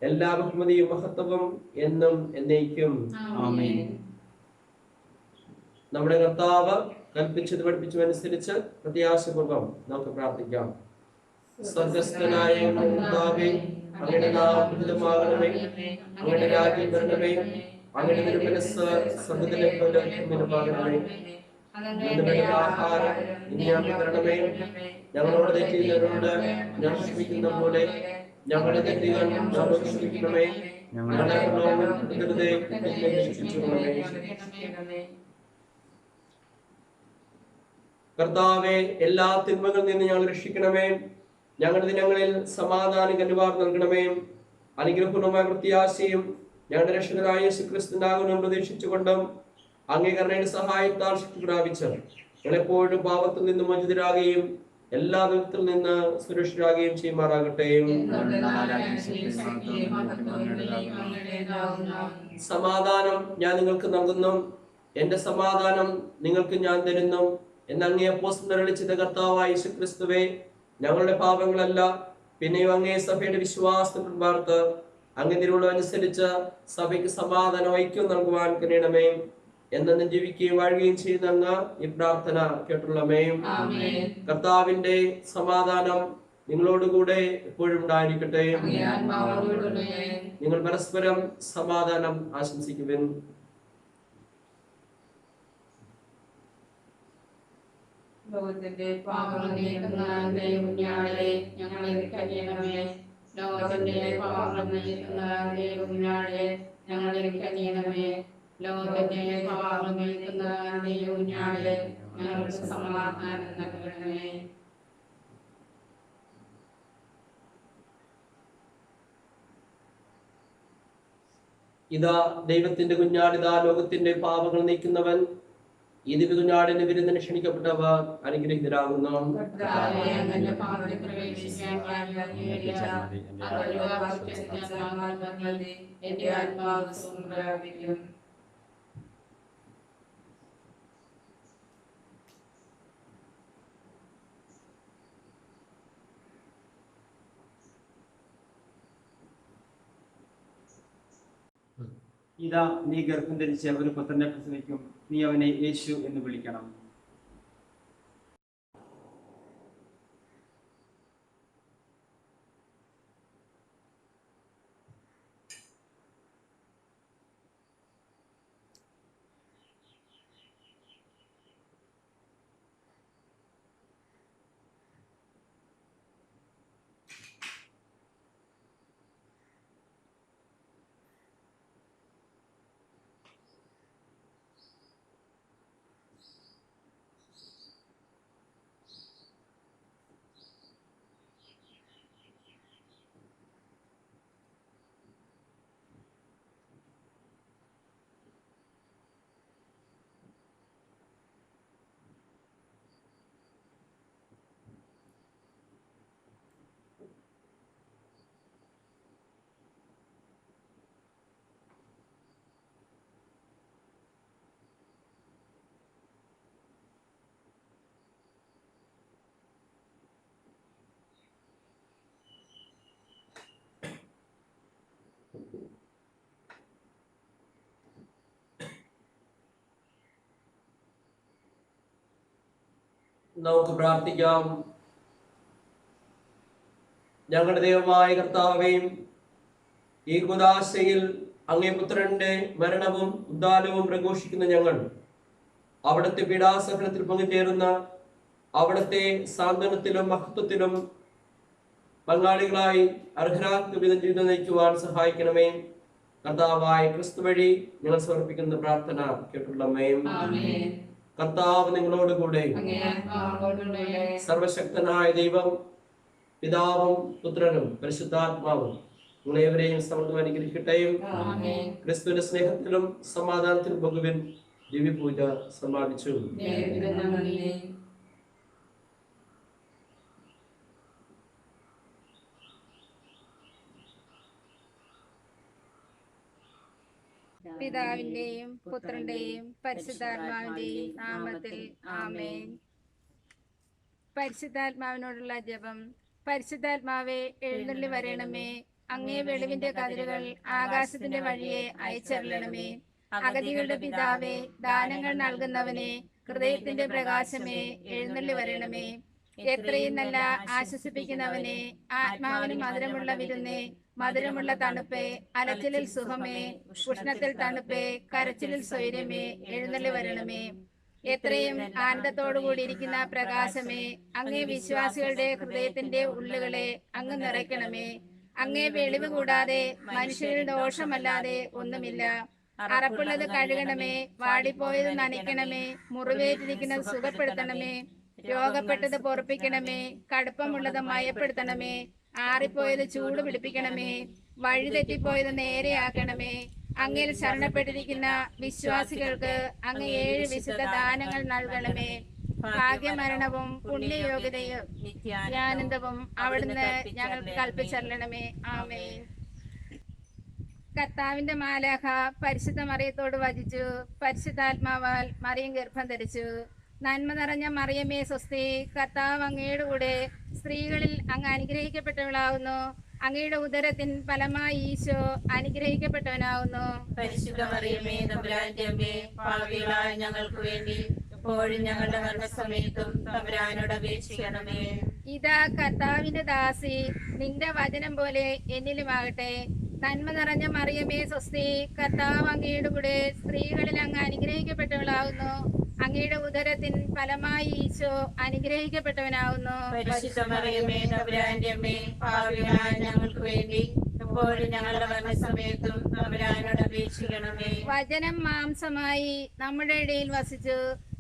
എല്ലാ ബഹുമതിയും മഹത്വവും എന്നും എന്നേക്കും ആമേൻ. നമ്മുടെ കർത്താവ് കൽപ്പിച്ചത് പഠിപ്പിച്ചതനുസരിച്ച് പ്രത്യാശപൂർവം നമുക്ക് പ്രാർത്ഥിക്കാം. സ്വർഗസ്ഥനായ കർത്താവേ, അങ്ങയുടെ നാമം പൂജിതമാകണമേ, അങ്ങയുടെ രാജ്യം വരണമേ, അങ്ങയുടെ തിരുമനസ്സ് സ്വർഗ്ഗത്തിലെ പോലെ ഭൂമിയിലുമാകണമേ. ആഹാരം ഇനി ഞങ്ങൾക്ക് തരണമേ. ഞങ്ങളോട് തെറ്റ് ചെയ്യുന്നവരോട് ഞാൻ ക്ഷമിക്കുന്ന പോലെ ഞങ്ങളുടെ തെറ്റുകൾ ഞങ്ങളോട് ക്ഷമിക്കണമേ. ഞങ്ങളെ പ്രലോഭനപ്പെടുത്തരുതേ, തിന്മയിൽ രക്ഷിച്ചുകൊള്ളണമേ. കർത്താവേ, എല്ലാ തിന്മകളിൽ നിന്ന് ഞങ്ങൾ രക്ഷിക്കണമേ. ഞങ്ങളുടെ ദിനങ്ങളിൽ സമാധാനം കരുവാർ നൽകണമേ. അനുഗ്രഹപൂർണമായ പ്രത്യാശയും ഞങ്ങളുടെ രക്ഷകനായ യേശുക്രിസ്തുവിന്റെ ആഗമനം പ്രതീക്ഷിച്ചുകൊണ്ടും അങ്ങേകരണയുടെ സഹായത്താൽ ശക്തി പ്രാപിച്ച് ഞങ്ങളെപ്പോഴും പാപത്തിൽ നിന്ന് മോചിതരാകുകയും എല്ലാ വിധത്തിൽ നിന്ന് സുരക്ഷിതരാകുകയും ചെയ്യുമാറാകട്ടെ. സമാധാനം ഞാൻ നിങ്ങൾക്ക് നൽകുന്നു, എന്റെ സമാധാനം നിങ്ങൾക്ക് ഞാൻ തരുന്നു എന്ന് അങ്ങേ അപ്പോസ്തലൻ അരുളിച്ചെയ്ത കർത്താവായ യേശുക്രിസ്തുവേ, ഞങ്ങളുടെ പാപങ്ങളല്ല പിന്നെയും അങ്ങേ സഭയുടെ വിശ്വാസത്തിൽ പാർത്ത് അങ്ങേ തിരുവുള്ളതനുസരിച്ച് സഭയ്ക്ക് സമാധാനം ഐക്യം നൽകുവാൻ കഴിയണമേ. എന്നും ജീവിക്കുകയും വാഴുകയും ചെയ്യുന്ന അങ്ങ് ഈ പ്രാർത്ഥന കേട്ടുള്ളമേ. കർത്താവിന്റെ സമാധാനം നിങ്ങളോടുകൂടെ എപ്പോഴും ഉണ്ടായിരിക്കട്ടെ. നിങ്ങൾ പരസ്പരം സമാധാനം ആശംസിക്കുവിൻ. ലോകത്തിന്റെ പാപങ്ങൾ നീക്കുന്ന ദൈവകുഞ്ഞാടേ, ഞങ്ങളിൽ കനിയണമേ. ലോകത്തിന്റെ പാപങ്ങൾ നീക്കുന്ന ദൈവകുഞ്ഞാടേ, ഞങ്ങളിൽ കനിയണമേ. ലോകത്തിന്റെ പാപങ്ങൾ നീക്കുന്ന ദൈവകുഞ്ഞാടേ, ഞങ്ങൾക്ക് സമാധാനം നൽകണമേ. ഇതാ ദൈവത്തിന്റെ കുഞ്ഞാടിതാ ലോകത്തിന്റെ പാപങ്ങൾ നീക്കുന്നവൻ. ഈ ദിവ്യ കുഞ്ഞാടിന്റെ വിരുന്നിന് ക്ഷണിക്കപ്പെട്ടവർ അനുഗ്രഹിതരാകുന്നു. കർത്താവേ, അങ്ങയുടെ പാദത്തിൽ പ്രവേശിക്കാൻ ഞാൻ യോഗ്യനല്ല. അങ്ങയുടെ വാക്യത്തിൽ ഞാൻ മതി. എന്റെ ആത്മാവ് സുഖം പ്രാപിക്കും. ഇതാ നീ ഗർഭം ധരിച്ച് ഒരു പുത്രനെ പ്രസവിക്കും. നീ അവനെ യേശു എന്ന് വിളിക്കണം. നമുക്ക് പ്രാർത്ഥിക്കാം. ഞങ്ങളുടെ ദൈവമായ കർത്താവേ, ഈ കുദാശയിൽ അങ്ങേ പുത്രന്റെ മരണവും ഉദ്ധാനവും പ്രഘോഷിക്കുന്ന ഞങ്ങൾ അവിടുത്തെ പീഡാസഹനത്തിൽ പങ്കുചേരുന്ന അവിടുത്തെ സാന്ത്വനത്തിലും മഹത്വത്തിലും പങ്കാളികളായി അർഹരാക്കുന്ന വിധം ജീവിതം നയിക്കുവാൻ സഹായിക്കണമേ. കർത്താവായ ക്രിസ്തു വഴി ഞങ്ങൾ സമർപ്പിക്കുന്ന പ്രാർത്ഥന കേട്ടുള്ളമേ. കർത്താവ് നിങ്ങളോട് കൂടെ. സർവശക്തനായ ദൈവം പിതാവും പുത്രനും പരിശുദ്ധാത്മാവും നിങ്ങളെവരെയും സമൃദ്ധം അനുഗ്രഹിക്കട്ടെ. ക്രിസ്തുവിന്റെ സ്നേഹത്തിലും സമാധാനത്തിലും പങ്കുവിൻ. ദിവ്യപൂജ സമാപിച്ചു. പിതാവിന്റെയും പുത്രന്റെയും പരിശുദ്ധാത്മാവിന്റെയും നാമത്തിൽ ആമേൻ. പരിശുദ്ധാത്മാവിനോടുള്ള ജപം. പരിശുദ്ധാത്മാവെ, എഴുന്നള്ളി വരണമേ. അങ്ങേ വെളിവിന്റെ കതിരുകൾ ആകാശത്തിന്റെ വഴിയെ അയച്ചറിയണമേ. അഗതികളുടെ പിതാവേ, ദാനങ്ങൾ നൽകുന്നവനെ, ഹൃദയത്തിന്റെ പ്രകാശമേ, എഴുന്നള്ളി വരണമേ. എത്രയും നല്ല ആശ്വസിപ്പിക്കുന്നവനെ, ആത്മാവിന് മധുരമുള്ള വിരുന്നേ, മധുരമുള്ള തണുപ്പേ, അലച്ചിലിൽ സുഖമേ, ഉഷ്ണത്തിൽ തണുപ്പേ, കരച്ചിലിൽ സ്വൈര്യമേ, എഴുന്നള്ളി വരണമേ. എത്രയും ആനന്ദത്തോടു കൂടിയിരിക്കുന്ന പ്രകാശമേ, അങ്ങേ വിശ്വാസികളുടെ ഹൃദയത്തിന്റെ ഉള്ളുകളെ അങ്ങ് നിറയ്ക്കണമേ. അങ്ങേ വെളിവ് കൂടാതെ മനുഷ്യരിൽ ദോഷമല്ലാതെ ഒന്നുമില്ല. അറപ്പുള്ളത് കഴുകണമേ, വാടിപ്പോയത് നനയ്ക്കണമേ, മുറിവേറ്റിരിക്കുന്നത് സുഖപ്പെടുത്തണമേ, രോഗപ്പെട്ടത് പൊറുപ്പിക്കണമേ, കടുപ്പമുള്ളത് മയപ്പെടുത്തണമേ, ആറിപ്പോയത് ചൂട് പിടിപ്പിക്കണമേ, വഴിതെറ്റിപ്പോയത് നേരെയാക്കണമേ. അങ്ങയിൽ ശരണപ്പെട്ടിരിക്കുന്ന വിശ്വാസികൾക്ക് അങ്ങ് 7 വിശുദ്ധ ദാനങ്ങൾ നൽകണമേ. ഭാഗ്യമരണവും പുണ്യയോഗ്യതയും നിത്യാനന്ദവും അവിടുന്ന് ഞങ്ങൾക്ക് കൽപ്പിച്ചരണമേ. ആമേൻ. കർത്താവിന്റെ മാലാഖ പരിശുദ്ധ മറിയത്തോട് വചിച്ചു. പരിശുദ്ധാത്മാവാൽ മറിയം ഗർഭം ധരിച്ചു. നന്മ നിറഞ്ഞ മറിയമേ സ്വസ്തി, കർത്താവ് അങ്ങയുടെ കൂടെ, സ്ത്രീകളിൽ അങ്ങ് അനുഗ്രഹിക്കപ്പെട്ടവളാവുന്നു. അങ്ങയുടെ ഉദരത്തിൻ ഫലമായി ഈശോ അനുഗ്രഹിക്കപ്പെട്ടവനാവുന്നു. പരിശുദ്ധ മറിയമേ, തമ്പുരാന്റെ അമ്മേ, പാപികളായ ഞങ്ങൾക്ക് വേണ്ടി എപ്പോഴും ഞങ്ങളുടെ മരണസമയത്തും തമ്പുരാനോട് അപേക്ഷിക്കണമേ. ഇതാ കർത്താവിന്റെ ദാസി, നിന്റെ വചനം പോലെ എന്നിലുമാകട്ടെ. നന്മ നിറഞ്ഞ മറിയമേ സ്വസ്തി, കർത്താവ് അങ്ങയുടെ കൂടെ, സ്ത്രീകളിൽ അങ്ങ് അനുഗ്രഹിക്കപ്പെട്ടവളാവുന്നു. അങ്ങയുടെ അങ്ങയുടെ ഉദരത്തിൻ ഫലമായി ഈശോ അനുഗ്രഹിക്കപ്പെട്ടവനാവുന്നു. പരിശുദ്ധ മറിയമേ തമ്പുരാന്റെ അമ്മേ, പാപികളായ ഞങ്ങൾക്ക് വേണ്ടി എപ്പോഴും ഞങ്ങളുടെ മരണസമയത്തും തമ്പുരാനോട് അപേക്ഷിക്കണമേ. വചനം മാംസമായി നമ്മുടെ ഇടയിൽ വസിച്ചു.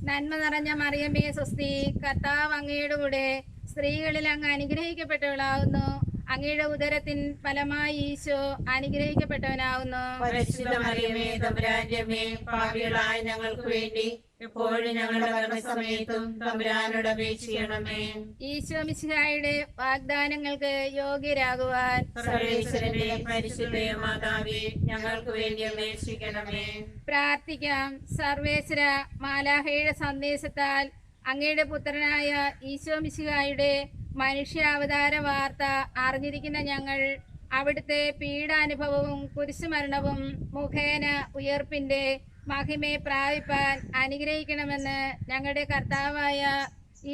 നന്മ നിറഞ്ഞ മറിയമേ സ്വസ്തി, കർത്താവ് അങ്ങയുടെ കൂടെ, സ്ത്രീകളിൽ അങ്ങ് അനുഗ്രഹിക്കപ്പെട്ടവളാവുന്നു. അങ്ങയുടെ ഉദരത്തിൻ ഫലമായി ഈശോ അനുഗ്രഹിക്കപ്പെട്ടവനാവുന്നു. പരിശുദ്ധ മറിയമേ തമ്പുരാന്റെ അമ്മേ, പാപികളായ ഞങ്ങൾക്ക് വേണ്ടി എപ്പോഴും ഞങ്ങളുടെ മരണസമയത്തും തമ്പുരാനോട് അപേക്ഷിക്കണമേ. ഈശോ മിശിഹായുടെ വാഗ്ദാനങ്ങൾക്ക് യോഗ്യരാകുവാൻ സർവേശ്വരന്റെ പരിശുദ്ധ മാതാവേ, ഞങ്ങൾക്ക് വേണ്ടി അപേക്ഷിക്കണമേ. പ്രാർത്ഥിക്കാം. സർവേശ്വര മാലാഹയുടെ സന്ദേശത്താൽ അങ്ങയുടെ പുത്രനായ ഈശോ മിശിഹായുടെ മനുഷ്യാവതാര വാർത്ത അറിഞ്ഞിരിക്കുന്ന ഞങ്ങൾ അവിടുത്തെ പീഡാനുഭവവും കുരിശുമരണവും മുഖേന ഉയർപ്പിന്റെ മഹിമയെ പ്രാപിപ്പാൻ അനുഗ്രഹിക്കണമെന്ന് ഞങ്ങളുടെ കർത്താവായ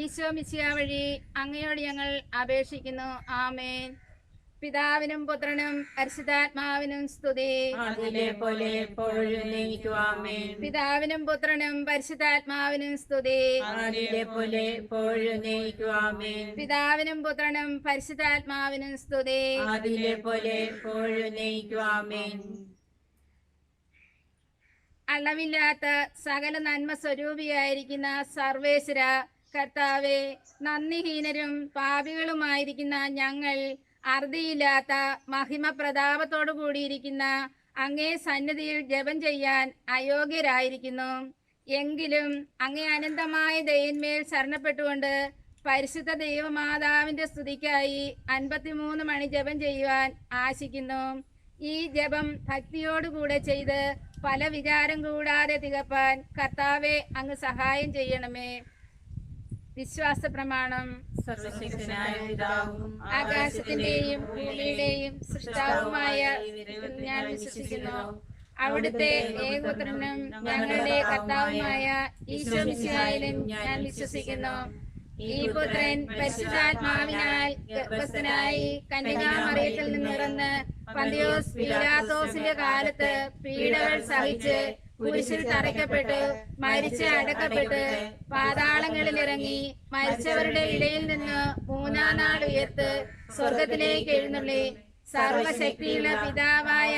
ഈശോ മിശിഹാ വഴി അങ്ങയോട് ഞങ്ങൾ അപേക്ഷിക്കുന്നു. ആമേൻ. പിതാവിനും പുത്രനും പരിശുദ്ധാത്മാവിനും സ്തുതി. അതിലെ പോലെ എപ്പോഴും എന്നേക്കും ആമേൻ. പിതാവിനും പുത്രനും പരിശുദ്ധാത്മാവിനും സ്തുതി. അതിലെ പോലെ എപ്പോഴും എന്നേക്കും ആമേൻ. പിതാവിനും പുത്രനും പരിശുദ്ധാത്മാവിനും സ്തുതി. അതിലെ പോലെ എപ്പോഴും എന്നേക്കും ആമേൻ. അളവില്ലാത്ത സകല നന്മ സ്വരൂപിയായിരിക്കുന്ന സർവേശ്വര കർത്താവെ, നന്ദിഹീനരും പാപികളുമായിരിക്കുന്ന ഞങ്ങൾ അറുതിയില്ലാത്ത മഹിമ പ്രതാപത്തോടു കൂടിയിരിക്കുന്ന അങ്ങേ സന്നിധിയിൽ ജപം ചെയ്യാൻ അയോഗ്യരായിരിക്കുന്നു. എങ്കിലും അങ്ങേ അനന്തമായ ദയന്മേൽ ശരണപ്പെട്ടുകൊണ്ട് പരിശുദ്ധ ദൈവമാതാവിന്റെ സ്തുതിക്കായി 53 മണി ജപം ചെയ്യുവാൻ ആശിക്കുന്നു. ഈ ജപം ഭക്തിയോടുകൂടെ ചെയ്ത് പല വിചാരം കൂടാതെ തികപ്പാൻ കർത്താവെ അങ്ങ് സഹായം ചെയ്യണമേ. വിശ്വാസ പ്രമാണം. സർവശക്തനായ പിതാവും ആകാശത്തിന്റെയും ഭൂമിയുടെയും സൃഷ്ടാവുമായ ഞാൻ വിശ്വസിക്കുന്നു. അവിടുത്തെ ഏകപുത്രനും ഞങ്ങളുടെ കർത്താവുമായ ഈശോ മിശിഹായിലും ഞാൻ വിശ്വസിക്കുന്നു. ഈ പുത്രൻ പരിശുദ്ധാത്മാവിനാൽ ഗർഭസ്ഥനായി കന്യകാമറിയത്തിൽ നിന്നിറന്ന് പന്തിയോസ് പീലാത്തോസിന്റെ കാലത്ത് പീഡകൾ സഹിച്ച് കുരിശിൽ തറയ്ക്കപ്പെട്ട് മരിച്ച് അടക്കപ്പെട്ട് പാതാളങ്ങളിൽ ഇറങ്ങി മരിച്ചവരുടെ ഇടയിൽ നിന്ന് 3-ാം നാൾ ഉയർത്ത് സ്വർഗത്തിലേക്ക് എഴുന്നള്ളി സർവശക്തിയുള്ള പിതാവായ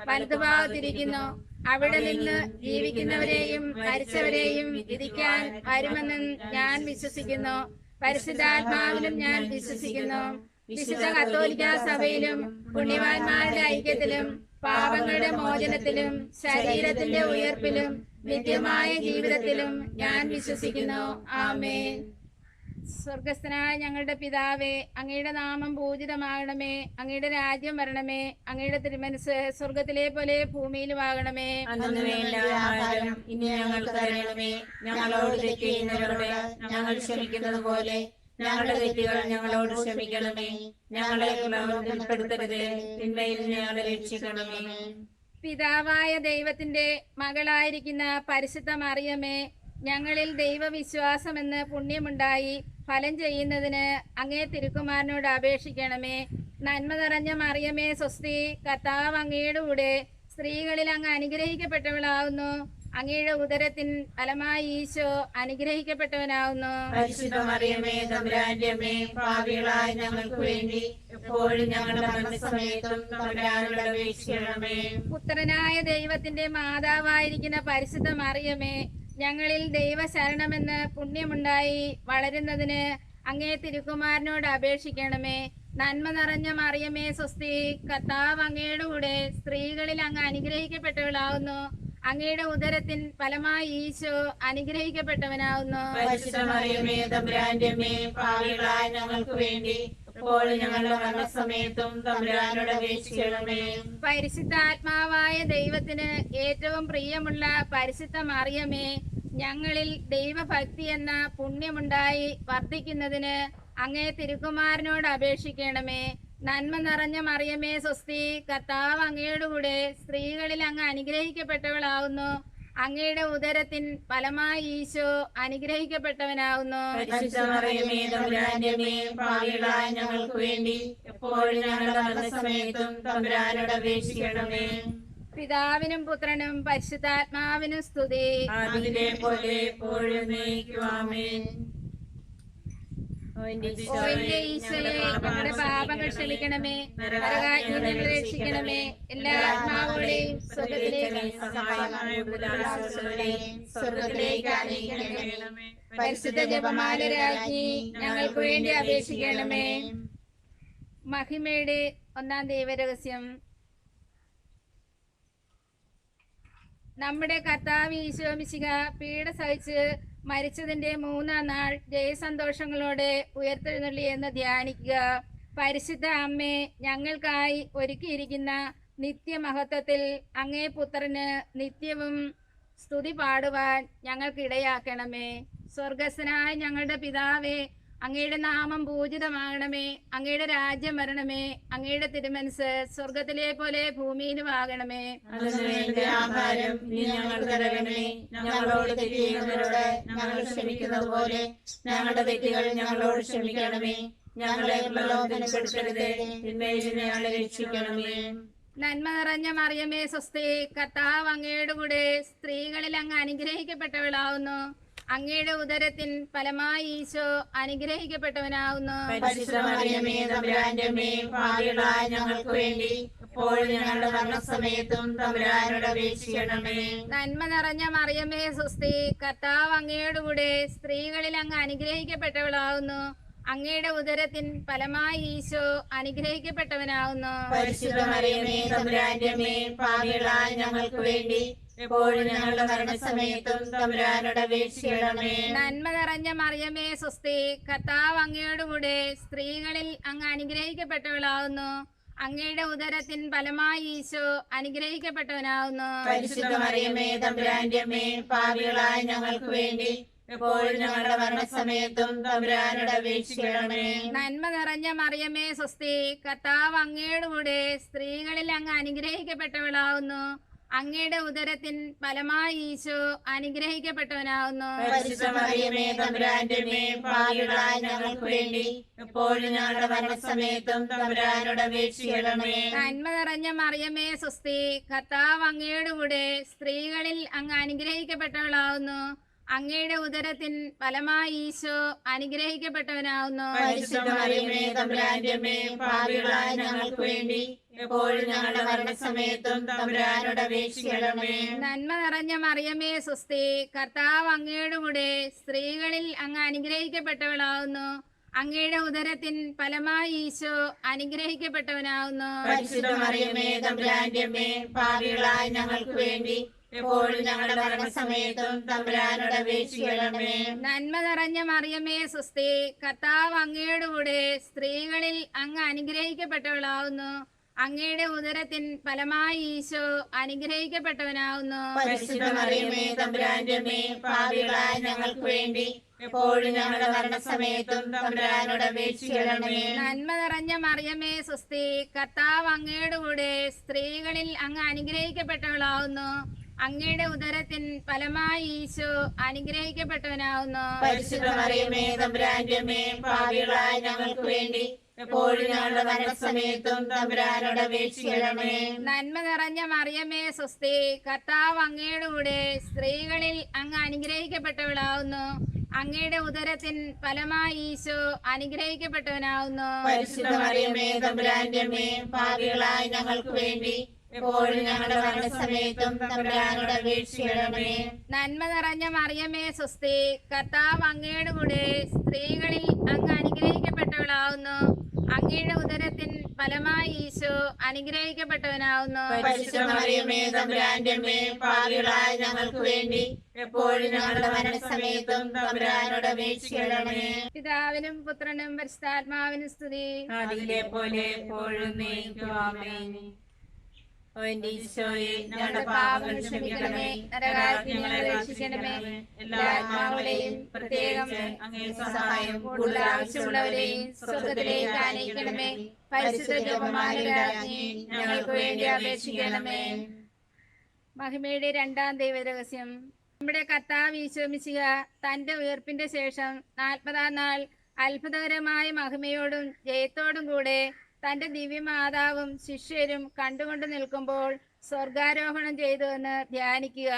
വലതുഭാഗത്തിരിക്കുന്നു. അവിടെ നിന്ന് ജീവിക്കുന്നവരെയും മരിച്ചവരെയും വിധിക്കാൻ വരുമെന്നും ഞാൻ വിശ്വസിക്കുന്നു. പരിശുദ്ധാത്മാവിലും ഞാൻ വിശ്വസിക്കുന്നു. വിശുദ്ധ കത്തോലിക്ക സഭയിലും പുണ്യവാന്മാരുടെ ഐക്യത്തിലും പാപങ്ങളുടെ മോചനത്തിലും ശരീരത്തിന്റെ ഉയർപ്പിലും നിത്യമായ ജീവിതത്തിലും ഞാൻ വിശ്വസിക്കുന്നു. ആമേൻ. സ്വർഗസ്ഥനായ ഞങ്ങളുടെ പിതാവേ, അങ്ങയുടെ നാമം പൂജിതമാകണമേ. അങ്ങയുടെ രാജ്യം വരണമേ. അങ്ങയുടെ തിരുമനസ് സ്വർഗത്തിലെ പോലെ ഭൂമിയിലുമാകണമേ. അന്നു വേണ്ട ആഹാരം ഇനി ഞങ്ങൾക്ക് തരണമേ. ഞങ്ങളോട് തെറ്റ് ചെയ്യുന്നവരോട് ഞങ്ങൾ ക്ഷമിക്കുന്നത് പോലെ ഞങ്ങളുടെ തെറ്റുകൾ ഞങ്ങളോട് ക്ഷമിക്കണമേ. ഞങ്ങളെ ഉൾപ്പെടുത്തരുത്, തിന്മയിൽ ഞങ്ങളെ രക്ഷിക്കണമേ. പിതാവായ ദൈവത്തിന്റെ മകളായിരിക്കുന്ന പരിശുദ്ധ മറിയമേ, ഞങ്ങളിൽ ദൈവവിശ്വാസമെന്ന് പുണ്യമുണ്ടായി ഫലം ചെയ്യുന്നതിന് അങ്ങേ തിരുക്കുമാരനോട് അപേക്ഷിക്കണമേ. നന്മ നിറഞ്ഞ മറിയമേ സ്വസ്തി, കർത്താവ് അങ്ങയുടെ കൂടെ, സ്ത്രീകളിൽ അങ്ങ് അനുഗ്രഹിക്കപ്പെട്ടവളാവുന്നു. അങ്ങയുടെ ഉദരത്തിൻ ഫലമായി ഈശോ അനുഗ്രഹിക്കപ്പെട്ടവനാവുന്നു. പരിശുദ്ധ മറിയമേ തമ്പുരാന്റെ അമ്മേ, പാപികളായ ഞങ്ങൾക്ക് വേണ്ടി എപ്പോഴും ഞങ്ങളുടെ മരണസമയത്തും തമ്പുരാനോട് അപേക്ഷിക്കണമേ. പുത്രനായ ദൈവത്തിന്റെ മാതാവായിരിക്കുന്ന പരിശുദ്ധ മറിയമേ, ഞങ്ങളിൽ ദൈവശരണമെന്ന് പുണ്യമുണ്ടായി വളരുന്നതിന് അങ്ങേ തിരുക്കുമാരനോട് അപേക്ഷിക്കണമേ. നന്മ നിറഞ്ഞ മറിയമേ സ്വസ്തി, കർത്താവ് അങ്ങയുടെ കൂടെ, സ്ത്രീകളിൽ അങ്ങ് അനുഗ്രഹിക്കപ്പെട്ടവളാവുന്നു. അങ്ങയുടെ ഉദരത്തിൻ ഫലമായി ഈശോ അനുഗ്രഹിക്കപ്പെട്ടവനാവുന്നു. പരിശുദ്ധ മറിയമേ തമ്പുരാന്റെ അമ്മേ, പാപികളായ ഞങ്ങൾക്ക് വേണ്ടി എപ്പോഴും ഞങ്ങളുടെ മരണസമയത്തും തമ്പുരാനോട് അപേക്ഷിക്കണമേ. പരിശുദ്ധാത്മാവായ ദൈവത്തിന് ഏറ്റവും പ്രിയമുള്ള പരിശുദ്ധ മറിയമേ, ഞങ്ങളിൽ ദൈവഭക്തി എന്ന പുണ്യമുണ്ടായി വർദ്ധിക്കുന്നതിന് അങ്ങേ തിരുക്കുമാരനോട് അപേക്ഷിക്കണമേ. നന്മ നിറഞ്ഞ മറിയമേ സ്വസ്തി, കർത്താവ് അങ്ങയുടെ കൂടെ, സ്ത്രീകളിൽ അങ്ങ് അനുഗ്രഹിക്കപ്പെട്ടവളാവുന്നു. അങ്ങയുടെ ഉദരത്തിൻ ഫലമായി ഈശോ അനുഗ്രഹിക്കപ്പെട്ടവനാവുന്നു. പരിശുദ്ധ മറിയമേ തമ്പുരാന്റെ അമ്മേ, പാപികളായ ഞങ്ങൾക്ക് വേണ്ടി എപ്പോഴും ഞങ്ങളുടെ മരണസമയത്തും തമ്പുരാനോട് അപേക്ഷിക്കണമേ. പിതാവിനും പുത്രനും പരിശുദ്ധാത്മാവിനും സ്തുതി. അതിലെ പോലെ എപ്പോഴും എന്നേക്കും ആമേൻ. ഓ എന്റെ ഈശോയെ, ഞങ്ങളുടെ പാപങ്ങൾ ക്ഷമിക്കണമേ, നരകാഗ്നിയിൽ നിന്ന് രക്ഷിക്കണമേ, എല്ലാ ആത്മാവുകളെയും സ്വർഗ്ഗത്തിലേക്ക് സ്വർഗ്ഗത്തിലേക്ക് ആനയിക്കണമേ. പരിശുദ്ധ ജപമാല രാജ്ഞി, ഞങ്ങൾക്ക് വേണ്ടി അപേക്ഷിക്കണമേ. മഹിമയുടെ ഒന്നാം ദൈവരഹസ്യം. നമ്മുടെ കർത്താവ് ഈശോ മിശിഹ പീഡ സഹിച്ച് മരിച്ചതിന്റെ 3-ാം നാൾ ജയസന്തോഷങ്ങളോടെ ഉയർത്തെഴുന്നള്ളി എന്ന് ധ്യാനിക്കുക. പരിശുദ്ധ അമ്മേ, ഞങ്ങൾക്കായി ഒരുക്കിയിരിക്കുന്ന നിത്യമഹത്വത്തിൽ അങ്ങേ പുത്രന് നിത്യവും സ്തുതി പാടുവാൻ ഞങ്ങൾക്കിടയാക്കണമേ. സ്വർഗസ്ഥനായ ഞങ്ങളുടെ പിതാവേ, അങ്ങയുടെ നാമം പൂജിതമാകണമേ, അങ്ങയുടെ രാജ്യം വരണമേ, അങ്ങയുടെ തിരുമനസ് സ്വർഗത്തിലെ പോലെ ഭൂമിയിലും ആകണമേ. അതിനുവേണ്ട ആഹാരം നീ ഞങ്ങൾക്ക് തരണമേ. ഞങ്ങളോട് തെറ്റ് ചെയ്യുന്നവരോട് ഞങ്ങൾ ക്ഷമിക്കുന്നത് പോലെ ഞങ്ങളുടെ തെറ്റുകൾ ഞങ്ങളോട് ക്ഷമിക്കണമേ. ഞങ്ങളെ പ്രലോഭനപ്പെടുത്തരുതേ, തിന്മയിൽ നിന്ന് ഞങ്ങളെ രക്ഷിക്കണമേ. നന്മ നിറഞ്ഞ മറിയമേ സ്വസ്തി, കർത്താവ് അങ്ങയുടെ കൂടെ സ്ത്രീകളിൽ അങ്ങ് അനുഗ്രഹിക്കപ്പെട്ടവളാവുന്നു. അങ്ങയുടെ ഉദരത്തിൻ ഫലമായി ഈശോ അനുഗ്രഹിക്കപ്പെട്ടവനാവുന്നു. പരിശുദ്ധ മറിയമേ, തമ്പുരാന്റെ അമ്മേ, പാപികളായ ഞങ്ങൾക്ക് വേണ്ടി എപ്പോഴും ഞങ്ങളുടെ മരണസമയത്തും തമ്പുരാനോട് അപേക്ഷിക്കണമേ. നന്മ നിറഞ്ഞ മറിയമേ സ്വസ്തി, കർത്താവ് അങ്ങയുടെ കൂടെ സ്ത്രീകളിൽ അങ്ങ് അനുഗ്രഹിക്കപ്പെട്ടവളാവുന്നു. അങ്ങയുടെ ഉദരത്തിൻ ഫലമായി ഈശോ അനുഗ്രഹിക്കപ്പെട്ടവനാവുന്നു. പരിശുദ്ധ മറിയമേ, തമ്പുരാന്റെ അമ്മേ, പാപികളായ ഞങ്ങൾക്ക് വേണ്ടി എപ്പോഴും ഞങ്ങളുടെ മരണസമയത്തും തമ്പുരാനോട് അപേക്ഷിക്കണമേ. നന്മ നിറഞ്ഞ മറിയമേ സ്വസ്തി, കർത്താവ് അങ്ങയുടെ കൂടെ സ്ത്രീകളിൽ അങ്ങ് അനുഗ്രഹിക്കപ്പെട്ടവളാവുന്നു. അങ്ങയുടെ ഉദരത്തിൻ ഫലമായി ഈശോ അനുഗ്രഹിക്കപ്പെട്ടവനാവുന്നു. പരിശുദ്ധ മറിയമേ, തമ്പുരാന്റെ അമ്മേ, പാപികളായ ഞങ്ങൾക്ക് വേണ്ടി എപ്പോഴും ഞങ്ങളുടെ മരണസമയത്തും തമ്പുരാനോട് അപേക്ഷിക്കണമേ. നന്മ നിറഞ്ഞ മറിയമേ സ്വസ്തി, കർത്താവ് അങ്ങയുടെ കൂടെ സ്ത്രീകളിൽ അങ്ങ് അനുഗ്രഹിക്കപ്പെട്ടവളാവുന്നു. അങ്ങയുടെ ഉദരത്തിൻ ഫലമായി ഈശോ അനുഗ്രഹിക്കപ്പെട്ടവനാവുന്നു. പരിശുദ്ധ മറിയമേ, തമ്പുരാന്റെ അമ്മേ, പാപികളായ ഞങ്ങൾക്ക് വേണ്ടി എപ്പോഴും ഞങ്ങളുടെ മരണസമയത്തും തമ്പുരാനോട് അപേക്ഷിക്കണമേ. നന്മ നിറഞ്ഞ മറിയമേ സ്വസ്തി, കർത്താവ് അങ്ങയുടെ കൂടെ സ്ത്രീകളിൽ അങ്ങ് അനുഗ്രഹിക്കപ്പെട്ടവളാവുന്നു. അങ്ങയുടെ ഉദരത്തിൻ ഫലമായി ഈശോ അനുഗ്രഹിക്കപ്പെട്ടവനാവുന്നു. പരിശുദ്ധ മറിയമേ, തമ്പുരാന്റെ അമ്മേ, പാപികളായ ഞങ്ങൾക്ക് വേണ്ടി എപ്പോഴും ഞങ്ങളുടെ മരണസമയത്തും തമ്പുരാനോട് അപേക്ഷിക്കണമേ. നന്മ നിറഞ്ഞ മറിയമേ സ്വസ്തി, കർത്താവ് അങ്ങയുടെ കൂടെ സ്ത്രീകളിൽ അങ്ങ് അനുഗ്രഹിക്കപ്പെട്ടവളാവുന്നു. അങ്ങയുടെ ഉദരത്തിൻ ഫലമായി ഈശോ അനുഗ്രഹിക്കപ്പെട്ടവനാവുന്നു. പരിശുദ്ധ മറിയമേ, തമ്പുരാന്റെ അമ്മേ, പാപികളായ ഞങ്ങൾക്ക് വേണ്ടി എപ്പോഴും ഞങ്ങളുടെ മരണസമയത്തും തമ്പുരാനോട് അപേക്ഷിക്കണമേ. നന്മ നിറഞ്ഞ മറിയമേ സ്വസ്തി, കർത്താവ് അങ്ങയുടെ കൂടെ സ്ത്രീകളിൽ അങ്ങ് അനുഗ്രഹിക്കപ്പെട്ടവളാവുന്നു. അങ്ങയുടെ ഉദരത്തിൻ ഫലമായി ഈശോ അനുഗ്രഹിക്കപ്പെട്ടവനാവുന്നു. പരിശുദ്ധ മറിയമേ, തമ്പുരാന്റെ അമ്മേ, പാപികളായ ഞങ്ങൾക്ക് വേണ്ടി എപ്പോഴും ഞങ്ങളുടെ മരണസമയത്തും തമ്പുരാനോട് അപേക്ഷിക്കണമേ. നന്മ നിറഞ്ഞ മറിയമേ സ്വസ്തി, കർത്താവ് അങ്ങയുടെ കൂടെ സ്ത്രീകളിൽ അങ്ങ് അനുഗ്രഹിക്കപ്പെട്ടവളാവുന്നു. അങ്ങയുടെ ഉദരത്തിൻ ഫലമായി ഈശോ അനുഗ്രഹിക്കപ്പെട്ടവനാവുന്നു. പരിശുദ്ധ മറിയമേ, തമ്പുരാന്റെ അമ്മേ, പാപികളായ ഞങ്ങൾക്ക് വേണ്ടി എപ്പോഴും ഞങ്ങളുടെ മരണസമയത്തും തമ്പുരാനോട് അപേക്ഷിക്കണമേ. നന്മ നിറഞ്ഞ മറിയമേ സ്വസ്തി, കർത്താവ് അങ്ങയുടെ കൂടെ സ്ത്രീകളിൽ അങ്ങ് അനുഗ്രഹിക്കപ്പെട്ടവളാവുന്നു. അങ്ങയുടെ ഉദരത്തിൻ ഫലമായി ഈശോ അനുഗ്രഹിക്കപ്പെട്ടവനാവുന്നു. പരിശുദ്ധ മറിയമേ, തമ്പുരാന്റെ അമ്മേ, പാപികളായ ഞങ്ങൾക്ക് വേണ്ടി എപ്പോഴും ഞങ്ങളുടെ മരണസമയത്തും തമ്പുരാനോട് അപേക്ഷിക്കണമേ. നന്മ നിറഞ്ഞ മറിയമേ സ്വസ്തി, കർത്താവ് അങ്ങയുടെ കൂടെ സ്ത്രീകളിൽ അങ്ങ് അനുഗ്രഹിക്കപ്പെട്ടവളാവുന്നു. അങ്ങയുടെ ഉദരത്തിൻ ഫലമായി ഈശോ അനുഗ്രഹിക്കപ്പെട്ടവനാവുന്നു. പരിശുദ്ധ മറിയമേ, തമ്പുരാന്റെ അമ്മേ, പാപികളായ ഞങ്ങൾക്ക് വേണ്ടി എപ്പോഴും ഞങ്ങളുടെ മരണസമയത്തും തമ്പുരാനോട് അപേക്ഷിക്കണമേ. പിതാവിനും പുത്രനും പരിശുദ്ധാത്മാവിനും സ്തുതി. അതിലെ പോലെ എപ്പോഴും എന്നേക്കും ആമേൻ. ഓ എന്റെ ഈശോയെ, ഞങ്ങളുടെ പാപങ്ങൾ ക്ഷമിക്കണമേ, നരകാഗ്നിയിൽ ഞങ്ങളെ രക്ഷിക്കണമേ. എല്ലാ ആത്മാക്കളെയും പ്രത്യേകം അങ്ങേ സഹായം കൂടുതൽ ആവശ്യമുള്ളവരെയും സ്വർഗ്ഗത്തിലേക്ക് ആനയിക്കണമേ. പരിശുദ്ധ ജപമാല രാജ്ഞി, ഞങ്ങൾക്ക് വേണ്ടി അപേക്ഷിക്കണമേ. മഹിമയുടെ രണ്ടാം ദൈവരഹസ്യം. നമ്മുടെ കർത്താവ് ഈശോ മിശിഹ തന്റെ ഉയർപ്പിന്റെ ശേഷം 40-ാം നാൾ അത്ഭുതകരമായ മഹിമയോടും ജയത്തോടും കൂടെ തന്റെ ദിവ്യമാതാവും ശിഷ്യരും കണ്ടുകൊണ്ട് നിൽക്കുമ്പോൾ സ്വർഗാരോഹണം ചെയ്തു എന്ന് ധ്യാനിക്കുക.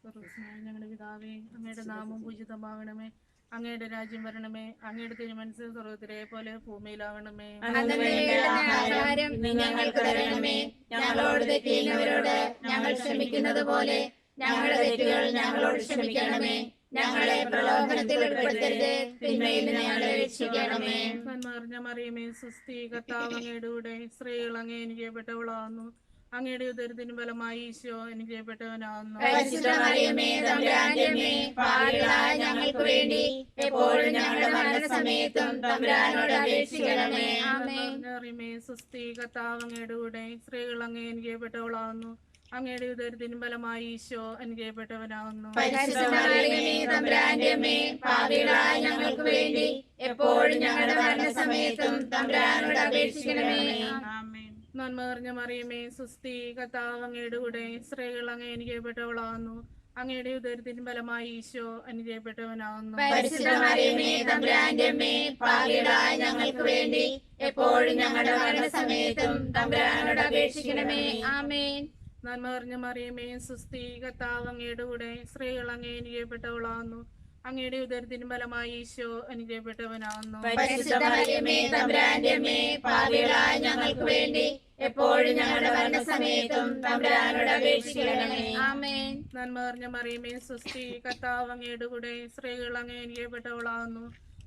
സ്വർഗ്ഗസ്ഥനായ ഞങ്ങളുടെ പിതാവേ, അങ്ങയുടെ നാമം പൂജിതമാകണമേ. അങ്ങയുടെ രാജ്യം വരണമേ. അങ്ങയുടെ തിരുമനസ് സ്വർഗത്തിലെ പോലെ ഭൂമിയിലാകണമേ. അന്നത്തെ വേണ്ടുന്ന ആഹാരം ഇന്ന് ഞങ്ങൾക്ക് തരണമേ. ഞങ്ങളോട് തെറ്റ് ചെയ്യുന്നവരോട് ഞങ്ങൾ ക്ഷമിക്കുന്നത് പോലെ ഞങ്ങളുടെ തെറ്റുകൾ ഞങ്ങളോട് ക്ഷമിക്കണമേ. ഞങ്ങളെ പ്രലോഭനത്തിൽ ഉൾപ്പെടുത്തരുത്, തിന്മയിൽ നിന്ന് ഞങ്ങളെ രക്ഷിക്കണമേ. നന്മ നിറഞ്ഞ മറിയമേ, സുസ്ഥി, കർത്താവ് അങ്ങയുടെ കൂടെ, സ്ത്രീകൾ അങ്ങേ അനുഗ്രഹിക്കപ്പെട്ടവളാകുന്നു. അങ്ങയുടെ ഉദരത്തിന് ഫലമായി ഈശോ അനുഗ്രഹിക്കപ്പെട്ടവനാകുന്നു. പരിശുദ്ധ മറിയമേ, തമ്പുരാന്റെ അമ്മേ, പാപികളായ ഞങ്ങൾക്ക് വേണ്ടി എപ്പോഴും ഞങ്ങളുടെ മരണസമയത്തും തമ്പുരാനോട് അപേക്ഷിക്കണമേ. ആമേൻ. മറിയമേ, സുസ്ഥി, കർത്താവ് അങ്ങയുടെ കൂടെ, സ്ത്രീകൾ അങ്ങേ അനുഗ്രഹിക്കപ്പെട്ടവളാകുന്നു. അങ്ങയുടെ ഉദരത്തിന് ഫലമായി ഈശോ അനുഗ്രഹിക്കപ്പെട്ടവനാകുന്നു. പരിശുദ്ധ മറിയമേ, തമ്പുരാന്റെ അമ്മേ, പാപികളായ ഞങ്ങൾക്ക് വേണ്ടി എപ്പോഴും ഞങ്ങളുടെ മരണസമയത്തും തമ്പുരാനോട് അപേക്ഷിക്കണമേ. ആമേൻ. നന്മ നിറഞ്ഞ മറിയമേ, സുസ്ഥി, കർത്താവ് അങ്ങയുടെ കൂടെ, സ്ത്രീകൾ അങ്ങേ അനുഗ്രഹിക്കപ്പെട്ടവളാകുന്നു. അങ്ങയുടെ ഉദരത്തിന് ഫലമായി ഈശോ അനുഗ്രഹിക്കപ്പെട്ടവനാകുന്നു. പരിശുദ്ധ മറിയമേ, തമ്പുരാന്റെ അമ്മേ, പാപികളായ ഞങ്ങൾക്ക് വേണ്ടി എപ്പോഴും ഞങ്ങളുടെ മരണസമയത്തും തമ്പുരാനോട് അപേക്ഷിക്കണമേ. ആമേൻ. നന്മ നിറഞ്ഞ മറിയമേ, സുസ്ഥി, കർത്താവ് അങ്ങയുടെ കൂടെ, സ്ത്രീകൾ അങ്ങേ അനുഗ്രഹിക്കപ്പെട്ടവളാകുന്നു. അങ്ങയുടെ ഉദരത്തിന് ഫലമായി ഈശോ അനുഗ്രഹിക്കപ്പെട്ടവനാകുന്നു. പരിശുദ്ധ മറിയമേ, തമ്പുരാന്റെ അമ്മേ, പാപികളായ ഞങ്ങൾക്ക് വേണ്ടി എപ്പോഴും ഞങ്ങളുടെ മരണസമയത്തും തമ്പുരാനോട് അപേക്ഷിക്കണമേ. ആമേൻ. നന്മ നിറഞ്ഞ മറിയമേ, സുസ്ഥി, കർത്താവ് അങ്ങയുടെ കൂടെ, സ്ത്രീകൾ അങ്ങേ അനുഗ്രഹിക്കപ്പെട്ടവളാകുന്നു.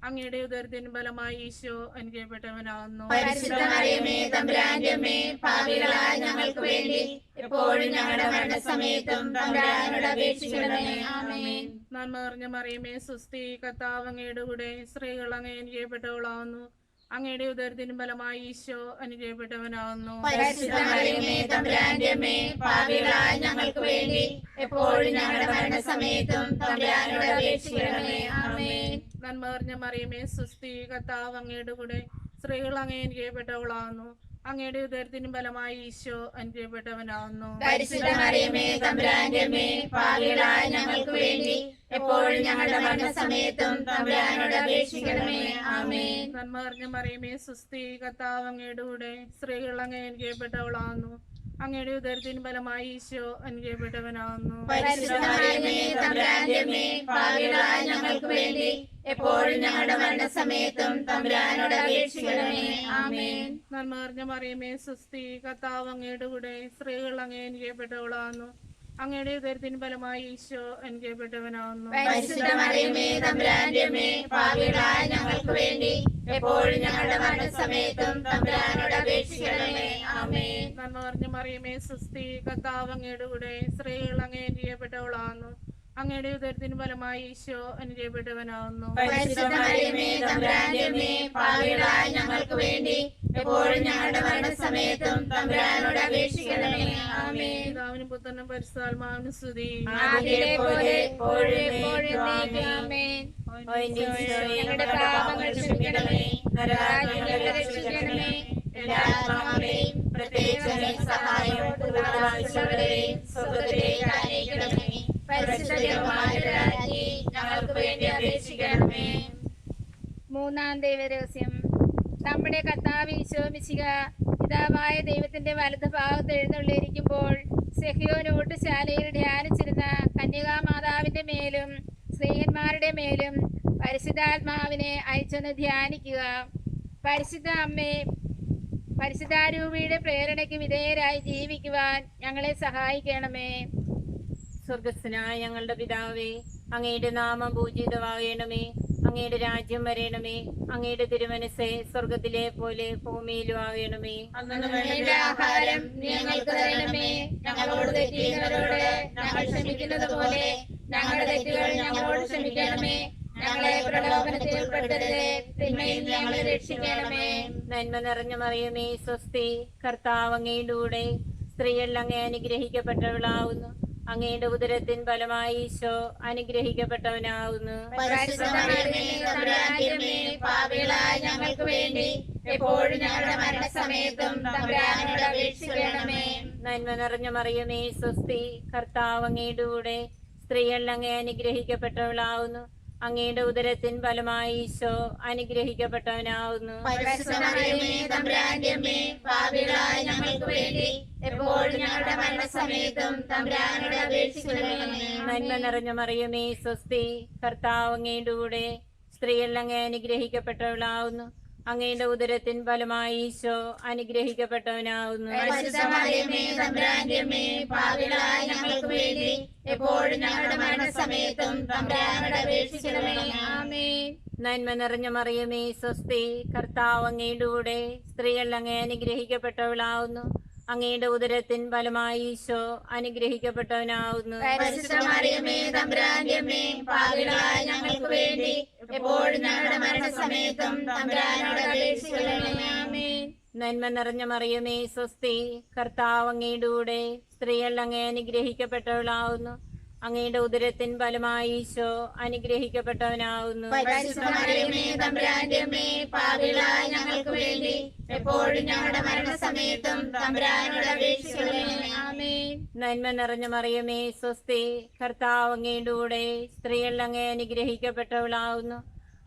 അങ്ങയുടെ ഉദരത്തിന് ഫലമായി ഈശോ അനുഗ്രഹിക്കപ്പെട്ടവനാകുന്നു. പരിശുദ്ധ മറിയമേ, തമ്പുരാന്റെ അമ്മേ, പാപികളായ ഞങ്ങൾക്ക് വേണ്ടി എപ്പോഴും ഞങ്ങളുടെ മരണസമയത്തും തമ്പുരാനോട് അപേക്ഷിക്കണമേ. ആമേൻ. നന്മ നിറഞ്ഞ മറിയമേ, സുസ്ഥി, കർത്താവ് അങ്ങയുടെ കൂടെ, സ്ത്രീകൾ അങ്ങേ അനുഗ്രഹിക്കപ്പെട്ടവളാകുന്നു. അങ്ങയുടെ ഉദരത്തിന് ഫലമായി ഈശോ അനുഗ്രഹിക്കപ്പെട്ടവനാകുന്നു. പരിശുദ്ധ മറിയമേ, തമ്പുരാന്റെ അമ്മേ, പാപികളായ ഞങ്ങൾക്ക് വേണ്ടി എപ്പോഴും ഞങ്ങളുടെ മരണസമയത്തും തമ്പുരാനോട് അപേക്ഷിക്കണമേ. ആമേൻ. നന്മ നിറഞ്ഞ മറിയമേ, സുസ്ഥി, കർത്താവ് അങ്ങയുടെ കൂടെ, സ്ത്രീകൾ അങ്ങേ അനുഗ്രഹിക്കപ്പെട്ടവളാകുന്നു. അങ്ങയുടെ ഉദരത്തിന് ഫലമായി ഈശോ അനുഗ്രഹിക്കപ്പെട്ടവനാകുന്നു. പരിശുദ്ധ മറിയമേ, തമ്പുരാന്റെ അമ്മേ, പാപികളായ ഞങ്ങൾക്ക് വേണ്ടി എപ്പോഴും ഞങ്ങളുടെ മരണസമയത്തും തമ്പുരാനോട് അപേക്ഷിക്കണമേ. ആമേൻ. നന്മ നിറഞ്ഞ മറിയമേ, സുസ്ഥി, കർത്താവ് അങ്ങയുടെ കൂടെ, സ്ത്രീകൾ അങ്ങേ അനുഗ്രഹിക്കപ്പെട്ടവളാകുന്നു. അങ്ങയുടെ ഉദരത്തിന് ഫലമായി ഈശോ അനുഗ്രഹിക്കപ്പെട്ടവനാകുന്നു. പരിശുദ്ധ മറിയമേ, തമ്പുരാന്റെ അമ്മേ, പാപികളായ ഞങ്ങൾക്ക് വേണ്ടി എപ്പോഴും ഞങ്ങളുടെ മരണസമയത്തും തമ്പുരാനോട് അപേക്ഷിക്കണമേ. ആമേൻ. നന്മ നിറഞ്ഞ മറിയമേ, സുസ്ഥി, കർത്താവ് അങ്ങയുടെ കൂടെ, സ്ത്രീകൾ അങ്ങേ അനുഗ്രഹിക്കപ്പെട്ടവളാകുന്നു. അങ്ങയുടെ ഉദരത്തിന് ഫലമായി ഈശോ അനുഗ്രഹിക്കപ്പെട്ടവനാകുന്നു. പരിശുദ്ധ മറിയമേ, തമ്പുരാന്റെ അമ്മേ, പാപികളായ ഞങ്ങൾക്ക് വേണ്ടി എപ്പോഴും ഞങ്ങളുടെ മരണസമയത്തും തമ്പുരാനോട് അപേക്ഷിക്കണമേ. ആമേൻ. നന്മ നിറഞ്ഞ മറിയമേ, സുസ്ഥി, കർത്താവ് അങ്ങയുടെ കൂടെ, സ്ത്രീകൾ അങ്ങേ അനുഗ്രഹിക്കപ്പെട്ടവളാകുന്നു. അങ്ങയുടെ ഉദരത്തിന് ഫലമായി ഈശോ അനുഗ്രഹിക്കപ്പെട്ടവനാകുന്നു. പരിശുദ്ധ മറിയമേ, തമ്പുരാന്റെ അമ്മേ, പാപികളായ ഞങ്ങൾക്ക് വേണ്ടി എപ്പോഴും ഞങ്ങളുടെ മരണസമയത്തും തമ്പുരാനോട് അപേക്ഷിക്കണമേ. ആമേൻ. പിതാവിനും പുത്രനും പരിശുദ്ധാത്മാവിനും സ്തുതി. ആദിയിലെ പോലെ എപ്പോഴും എപ്പോഴും എന്നേക്കും. ആമേൻ. ഞങ്ങളുടെ പാപങ്ങൾ ക്ഷമിക്കണമേ, നരകാഗ്നി ഞങ്ങളെ രക്ഷിക്കണമേ. എല്ലാ ആത്മാക്കളെയും പ്രത്യേകിച്ച് സഹായവരെയും സ്വർഗ്ഗത്തിലേക്ക് ആനയിക്കണമേ. പരിശുദ്ധ ജപമാലരാജ്ഞി ഞങ്ങൾക്ക് വേണ്ടി അപേക്ഷിക്കണമേ. മൂന്നാം ദൈവരഹസ്യം. നമ്മുടെ കർത്താവ് ഈശോ മിശിഹ പിതാവായ ദൈവത്തിന്റെ വലത് ഭാഗത്ത് എഴുന്നള്ളിയിരിക്കുമ്പോൾ സെഹിയോൻ ഊട്ടുശാലയിൽ ധ്യാനിച്ചിരുന്ന കന്യകാമാതാവിന്റെ മേലും സ്ത്രീയന്മാരുടെ മേലും പരിശുദ്ധാത്മാവിനെ അയച്ചെന്ന് ധ്യാനിക്കുക. പരിശുദ്ധ അമ്മേ, പരിശുദ്ധാരൂപിയുടെ പ്രേരണയ്ക്ക് വിധേയരായി ജീവിക്കുവാൻ ഞങ്ങളെ സഹായിക്കണമേ. സ്വർഗസ്ഥനായ ഞങ്ങളുടെ പിതാവേ, അങ്ങയുടെ നാമം പൂജിതമാകണമേ. അങ്ങയുടെ രാജ്യം വരേണമേ. അങ്ങയുടെ തിരുമനസ്സേ സ്വർഗത്തിലെ പോലെ ഭൂമിയിലും ആകണമേ. വേണ്ട ആഹാരം ഞങ്ങൾക്ക് തരണമേ. ഞങ്ങളോട് തെറ്റ് ചെയ്യുന്നവരോട് ഞങ്ങൾ ക്ഷമിക്കുന്നത് പോലെ ഞങ്ങളുടെ തെറ്റുകൾ ഞങ്ങളോട് ക്ഷമിക്കണമേ. ഞങ്ങളെ പ്രലോഭനത്തിൽ ഉൾപ്പെടുത്തരുത്, തിന്മയിൽ നിന്ന് ഞങ്ങളെ രക്ഷിക്കണമേ. നന്മ നിറഞ്ഞ മറിയമേ, സ്വസ്തി, കർത്താവ് അങ്ങയുടെ കൂടെ, സ്ത്രീകൾ അങ്ങേ അനുഗ്രഹിക്കപ്പെട്ടവളാവുന്നു. അങ്ങയുടെ ഉദരത്തിൻ ഫലമായി ഈശോ അനുഗ്രഹിക്കപ്പെട്ടവനാവുന്നു. പരിശുദ്ധ മറിയമേ, തമ്പുരാന്റെ അമ്മേ, പാപികളായ ഞങ്ങൾക്ക് വേണ്ടി എപ്പോഴും ഞങ്ങളുടെ മരണസമയത്തും തമ്പുരാനോട് അപേക്ഷിക്കണമേ. നന്മ നിറഞ്ഞ മറിയമേ, സ്വസ്തി, കർത്താവ് അങ്ങയുടെ കൂടെ, സ്ത്രീകൾ അങ്ങേ അനുഗ്രഹിക്കപ്പെട്ടവളാവുന്നു. അങ്ങയുടെ ഉദരത്തിൻ ഫലമായി ഈശോ അനുഗ്രഹിക്കപ്പെട്ടവനാവുന്നു. പരിശുദ്ധ മറിയമേ തമ്പുരാന്റെ അമ്മേ, പാപികളായ ഞങ്ങൾക്ക് വേണ്ടി എപ്പോഴും ഞങ്ങളുടെ മരണസമയത്തും തമ്പുരാനോട് അപേക്ഷിക്കണമേ. നന്മ നിറഞ്ഞ മറിയമേ സ്വസ്തി, കർത്താവ് അങ്ങയുടെ കൂടെ, സ്ത്രീകൾ അങ്ങ് അനുഗ്രഹിക്കപ്പെട്ടവളാവുന്നു. അങ്ങയുടെ ഉദരത്തിൻ ഫലമായി ഈശോ അനുഗ്രഹിക്കപ്പെട്ടവനാവുന്നു. പരിശുദ്ധ മറിയമേ തമ്പുരാന്റെ അമ്മേ, പാപികളായ ഞങ്ങൾക്ക് വേണ്ടി എപ്പോഴും ഞങ്ങളുടെ മരണസമയത്തും തമ്പുരാനോട് അപേക്ഷിക്കണമേ. ആമേൻ. നന്മ നിറഞ്ഞ മറിയമേ സ്വസ്തി, കർത്താവ് അങ്ങയുടെ കൂടെ, സ്ത്രീകൾ അങ്ങ് അനുഗ്രഹിക്കപ്പെട്ടവളാവുന്നു. അങ്ങയുടെ ഉദരത്തിൻ ഫലമായി ഈശോ അനുഗ്രഹിക്കപ്പെട്ടവനാവുന്നു. പരിശുദ്ധ മറിയമേ തമ്പുരാന്റെ അമ്മേ, പാപികളായ ഞങ്ങൾക്ക് വേണ്ടി എപ്പോഴും ഞങ്ങളുടെ മരണസമയത്തും തമ്പുരാനോട് അപേക്ഷിക്കണമേ. ആമേൻ. നന്മ നിറഞ്ഞ മറിയമേ സ്വസ്തി, കർത്താവ് അങ്ങയുടെ കൂടെ, സ്ത്രീകൾ അങ്ങ് അനുഗ്രഹിക്കപ്പെട്ടവളാവുന്നു. അങ്ങയുടെ ഉദരത്തിൻ ഫലമായി ഈശോ അനുഗ്രഹിക്കപ്പെട്ടവനാവുന്നു. പരിശുദ്ധ മറിയമേ തമ്പുരാന്റെ അമ്മേ, പാപികളായ ഞങ്ങൾക്ക് വേണ്ടി എപ്പോഴും ഞങ്ങളുടെ മരണസമയത്തും തമ്പുരാനോട് അപേക്ഷിക്കണമേ. ആമേൻ. നന്മ നിറഞ്ഞ മറിയമേ സ്വസ്തി, കർത്താവ് അങ്ങയുടെ കൂടെ, സ്ത്രീകൾ അങ്ങ് അനുഗ്രഹിക്കപ്പെട്ടവളാവുന്നു.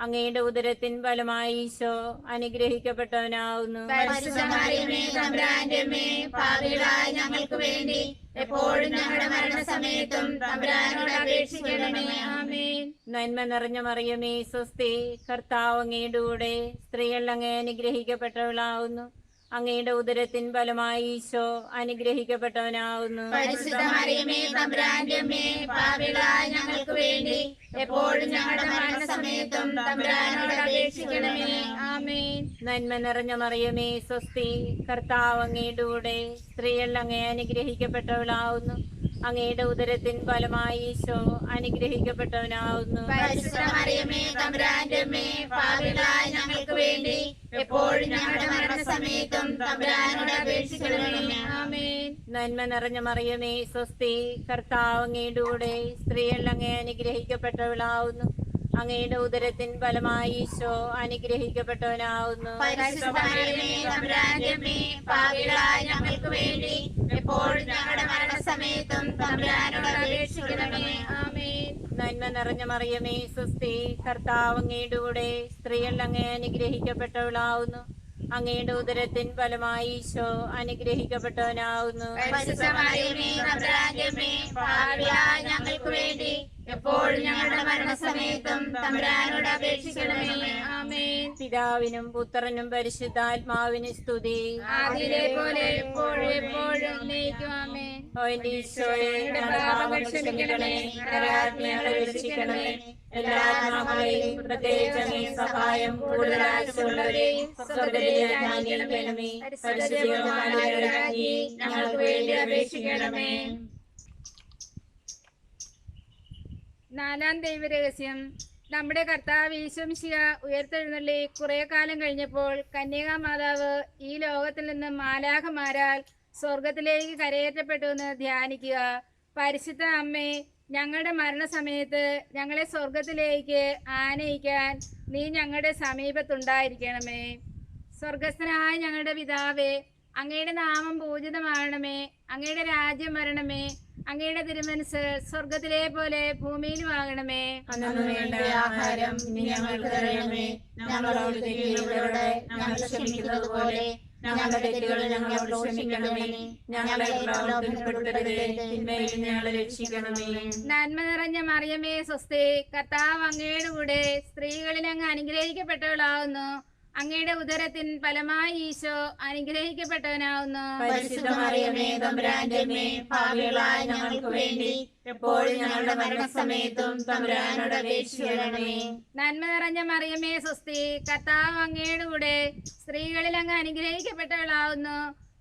അങ്ങയുടെ ഉദരത്തിൻ ഫലമായി ഈശോ അനുഗ്രഹിക്കപ്പെട്ടവനാവുന്നു. പരിശുദ്ധ മറിയമേ തമ്പുരാന്റെ അമ്മേ, പാപികളായ ഞങ്ങൾക്ക് വേണ്ടി എപ്പോഴും ഞങ്ങളുടെ മരണസമയത്തും തമ്പുരാനോട് അപേക്ഷിക്കണമേ. ആമേൻ. നന്മ നിറഞ്ഞ മറിയമേ സ്വസ്തി, കർത്താവ് അങ്ങയുടെ കൂടെ, സ്ത്രീകൾ അങ്ങ് അനുഗ്രഹിക്കപ്പെട്ടവളാവുന്നു. അങ്ങയുടെ ഉദരത്തിൻ ഫലമായി ഈശോ അനുഗ്രഹിക്കപ്പെട്ടവനാവുന്നു. പരിശുദ്ധ മറിയമേ തമ്പുരാന്റെ അമ്മേ, പാപികളായ ഞങ്ങൾക്ക് വേണ്ടി എപ്പോഴും ഞങ്ങളുടെ മരണസമയത്തും തമ്പുരാനോട് അപേക്ഷിക്കണമേ. ആമേൻ. നന്മ നിറഞ്ഞ മറിയമേ സ്വസ്തി, കർത്താവ് അങ്ങയുടെ കൂടെ, സ്ത്രീകൾ അങ്ങ് അനുഗ്രഹിക്കപ്പെട്ടവളാവുന്നു. അങ്ങയുടെ ഉദരത്തിൻ ഫലമായി ഈശോ അനുഗ്രഹിക്കപ്പെട്ടവനാവുന്നു. പരിശുദ്ധ മറിയമേ തമ്പുരാന്റെ അമ്മേ, പാപികളായ ഞങ്ങൾക്ക് വേണ്ടി എപ്പോഴും ഞങ്ങളുടെ മരണസമയത്തും തമ്പുരാനോട് അപേക്ഷിക്കണമേ. ആമേൻ. നന്മ നിറഞ്ഞ മറിയമേ സ്വസ്തി, കർത്താവ് അങ്ങയുടെ കൂടെ, സ്ത്രീകൾ അങ്ങ് അനുഗ്രഹിക്കപ്പെട്ടവളാവുന്നു. അങ്ങയുടെ ഉദരത്തിൻ ഫലമായി ഈശോ അനുഗ്രഹിക്കപ്പെട്ടവനാവുന്നു. പരിശുദ്ധ മറിയമേ തമ്പുരാന്റെ അമ്മേ, പാപികളായ ഞങ്ങൾക്ക് വേണ്ടി എപ്പോഴും ഞങ്ങളുടെ മരണസമയത്തും തമ്പുരാനോട് അപേക്ഷിക്കണമേ. ആമേൻ. നന്മ നിറഞ്ഞ മറിയമേ സ്വസ്തി, കർത്താവ് അങ്ങയുടെ കൂടെ, സ്ത്രീകൾ അങ്ങ് അനുഗ്രഹിക്കപ്പെട്ടവളാവുന്നു. അങ്ങയുടെ ഉദരത്തിൻ ഫലമായി ഈശോ അനുഗ്രഹിക്കപ്പെട്ടവനാവുന്നു. പരിശുദ്ധ മറിയമേ തമ്പുരാന്റെ അമ്മേ, പാപികളായ ഞങ്ങൾക്ക് വേണ്ടി എപ്പോഴും ഞങ്ങളുടെ മരണസമയത്തും തമ്പുരാനോട് അപേക്ഷിക്കണമേ. ആമേൻ. പിതാവിനും പുത്രനും പരിശുദ്ധാത്മാവിന് സ്തുതി. ആദിയിലെ പോലെ എപ്പോഴും എപ്പോഴും എന്നേക്കും. ആമേൻ. ഓ എന്റെ ഈശോയെ, ഞങ്ങളുടെ പാപങ്ങൾ ക്ഷമിക്കണമേ, നരകാഗ്നികളെ രക്ഷിക്കണമേ, എല്ലാ ആത്മാക്കളെയും പ്രത്യേകിച്ച് അങ്ങേ സഹായം കൂടുതൽ ആവശ്യമുള്ളവരെയും സ്വർഗ്ഗത്തിലേക്ക് ആനയിക്കണമേ. പരിശുദ്ധ ഞങ്ങൾക്ക് വേണ്ടി അപേക്ഷിക്കണമേ. നാലാം ദൈവരഹസ്യം. നമ്മുടെ കർത്താവ് ഈശോമിശിഹ ഉയർത്തെഴുന്നള്ളി കുറെ കാലം കഴിഞ്ഞപ്പോൾ കന്യകാ മാതാവ് ഈ ലോകത്തിൽ നിന്ന് മാലാഖമാരാൽ സ്വർഗത്തിലേക്ക് കരയേറ്റപ്പെട്ടുവെന്ന് ധ്യാനിക്കുക. പരിശുദ്ധ അമ്മേ, ഞങ്ങളുടെ മരണസമയത്ത് ഞങ്ങളെ സ്വർഗത്തിലേക്ക് ആനയിക്കാൻ നീ ഞങ്ങളുടെ സമീപത്തുണ്ടായിരിക്കണമേ. സ്വർഗസ്ഥനായ ഞങ്ങളുടെ പിതാവേ, അങ്ങയുടെ നാമം പൂജിതമാകണമേ. അങ്ങയുടെ രാജ്യം വരണമേ. അങ്ങയുടെ തിരുമനസ് സ്വർഗത്തിലെ പോലെ ഭൂമിയിലും ആകണമേ. അന്നു വേണ്ട ആഹാരം ഇനി ഞങ്ങൾക്ക് തരണമേ. ഞങ്ങളോട് തെറ്റുകളോട് ഞങ്ങൾ ക്ഷമിക്കുന്നത് പോലെ ഞങ്ങളുടെ തെറ്റുകൾ ഞങ്ങളോട് ക്ഷമിക്കണമേ. ഞങ്ങളെ പ്രലോഭനപ്പെടുത്തരുതേ, തിന്മയിൽ ഞങ്ങളെ രക്ഷിക്കണമേ. നന്മ നിറഞ്ഞ മറിയമേ സ്വസ്തി, കർത്താവ് അങ്ങയുടെ കൂടെ, സ്ത്രീകളിൽ അങ്ങ് അനുഗ്രഹിക്കപ്പെട്ടവളാവുന്നു. അങ്ങയുടെ ഉദരത്തിൻ ഫലമായി ഈശോ അനുഗ്രഹിക്കപ്പെട്ടവനാവുന്നു. പരിശുദ്ധ മറിയമേ തമ്പുരാന്റെ അമ്മേ, പാപികളായ ഞങ്ങൾക്ക് വേണ്ടി എപ്പോഴും ഞങ്ങളുടെ മരണസമയത്തും തമ്പുരാനോട് അപേക്ഷിക്കണമേ. നന്മ നിറഞ്ഞ മറിയമേ സ്വസ്തി, കർത്താവ് അങ്ങയുടെ കൂടെ, സ്ത്രീകളിൽ അങ്ങ് അനുഗ്രഹിക്കപ്പെട്ടവളാവുന്നു.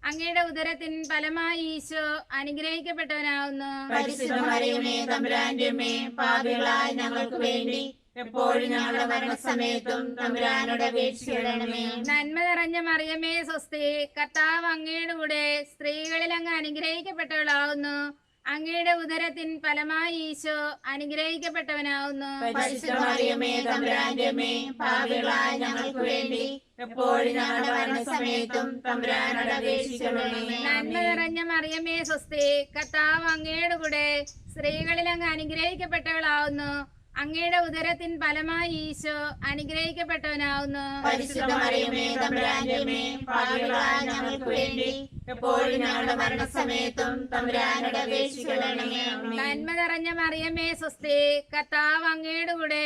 അങ്ങയുടെ ഉദരത്തിൻ ഫലമായി ഈശോ അനുഗ്രഹിക്കപ്പെട്ടവനാവുന്നു. പരിശുദ്ധ മറിയമേ തമ്പുരാന്റെ അമ്മേ, പാപികളായ ഞങ്ങൾക്ക് വേണ്ടി എപ്പോഴും ഞങ്ങളുടെ മരണസമയത്തും തമ്പുരാനോട് അപേക്ഷിക്കണമേ. നന്മ നിറഞ്ഞ മറിയമേ സ്വസ്തി, കർത്താവ് അങ്ങയുടെ കൂടെ, സ്ത്രീകളിൽ അങ്ങ് അനുഗ്രഹിക്കപ്പെട്ടവളാവുന്നു. അങ്ങയുടെ ഉദരത്തിൻ ഫലമായി ഈശോ അനുഗ്രഹിക്കപ്പെട്ടവനാവുന്നു. പരിശുദ്ധ മറിയമേ തമ്പുരാന്റെ അമ്മേ, പാപികളായ ഞങ്ങൾക്ക് വേണ്ടി എപ്പോഴും ഞങ്ങളുടെ മരണസമയത്തും തമ്പുരാനോട് അപേക്ഷിക്കണമേ. നന്മ നിറഞ്ഞ മറിയമേ സ്വസ്തി, കർത്താവ് അങ്ങയുടെ കൂടെ, സ്ത്രീകളിൽ അങ്ങ് അനുഗ്രഹിക്കപ്പെട്ടവളാവുന്നു. അങ്ങയുടെ ഉദരത്തിൻ ഫലമായി ഈശോ അനുഗ്രഹിക്കപ്പെട്ടവനാവുന്നു. പരിശുദ്ധ മറിയമേ തമ്പുരാന്റെ അമ്മേ, പാപികളായ ഞങ്ങൾക്ക് വേണ്ടി എപ്പോഴും ഞങ്ങളുടെ മരണസമയത്തും തമ്പുരാനോട് അപേക്ഷിക്കണമേ. ആമേൻ. നന്മ നിറഞ്ഞ മറിയമേ സ്വസ്തി, കർത്താവ് അങ്ങയുടെ കൂടെ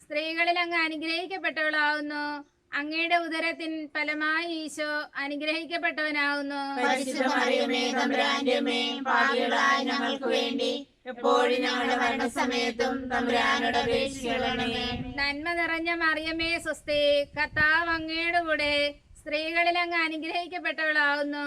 സ്ത്രീകളിൽ അങ്ങ് അനുഗ്രഹിക്കപ്പെട്ടവളാവുന്നു. അങ്ങയുടെ ഉദരത്തിൻ ഫലമായി ഈശോ അനുഗ്രഹിക്കപ്പെട്ടവനാവുന്നു. പരിശുദ്ധ മറിയമേ തമ്പുരാന്റെ അമ്മേ, പാപികളായ ഞങ്ങൾക്ക് വേണ്ടി എപ്പോഴും ഞങ്ങളുടെ മരണസമയത്തും തമ്പുരാനോട് അപേക്ഷിക്കണമേ. നന്മ നിറഞ്ഞ മറിയമേ സ്വസ്തി, കർത്താവ് അങ്ങയുടെ കൂടെ സ്ത്രീകളിൽ അങ്ങ് അനുഗ്രഹിക്കപ്പെട്ടവളാവുന്നു.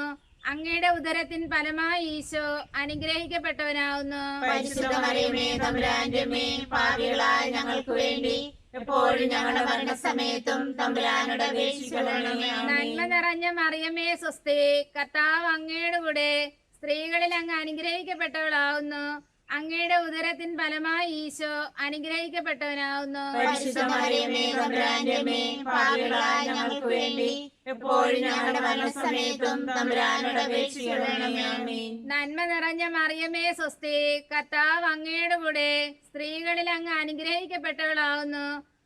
അങ്ങയുടെ ഉദരത്തിൻ ഫലമായി ഈശോ അനുഗ്രഹിക്കപ്പെട്ടവനാവുന്നു. പരിശുദ്ധ മറിയമേ തമ്പുരാന്റെ അമ്മേ, പാപികളായ ഞങ്ങൾക്ക് വേണ്ടി എപ്പോഴും ഞങ്ങളുടെ മരണസമയത്തും തമ്പുരാനോട് അപേക്ഷിക്കണമേ. നന്മ നിറഞ്ഞ മറിയമേ സ്വസ്തി, കർത്താവ് അങ്ങയുടെ കൂടെ സ്ത്രീകളിൽ അങ്ങ് അനുഗ്രഹിക്കപ്പെട്ടവളാവുന്നു. അങ്ങയുടെ ഉദരത്തിൻ ഫലമായി ഈശോ അനുഗ്രഹിക്കപ്പെട്ടവനാവുന്നു. പരിശുദ്ധ മറിയമേ തമ്പുരാന്റെ അമ്മേ, പാപികളായ ഞങ്ങൾക്ക് വേണ്ടി എപ്പോഴും ഞങ്ങളുടെ മരണസമയത്തും തമ്പുരാനോട് അപേക്ഷിക്കണമേ. ആമേൻ. നന്മ നിറഞ്ഞ മറിയമേ സ്വസ്തി, കർത്താവ് അങ്ങയുടെ കൂടെ സ്ത്രീകളിൽ അങ്ങ് അനുഗ്രഹിക്കപ്പെട്ടവളാവുന്നു.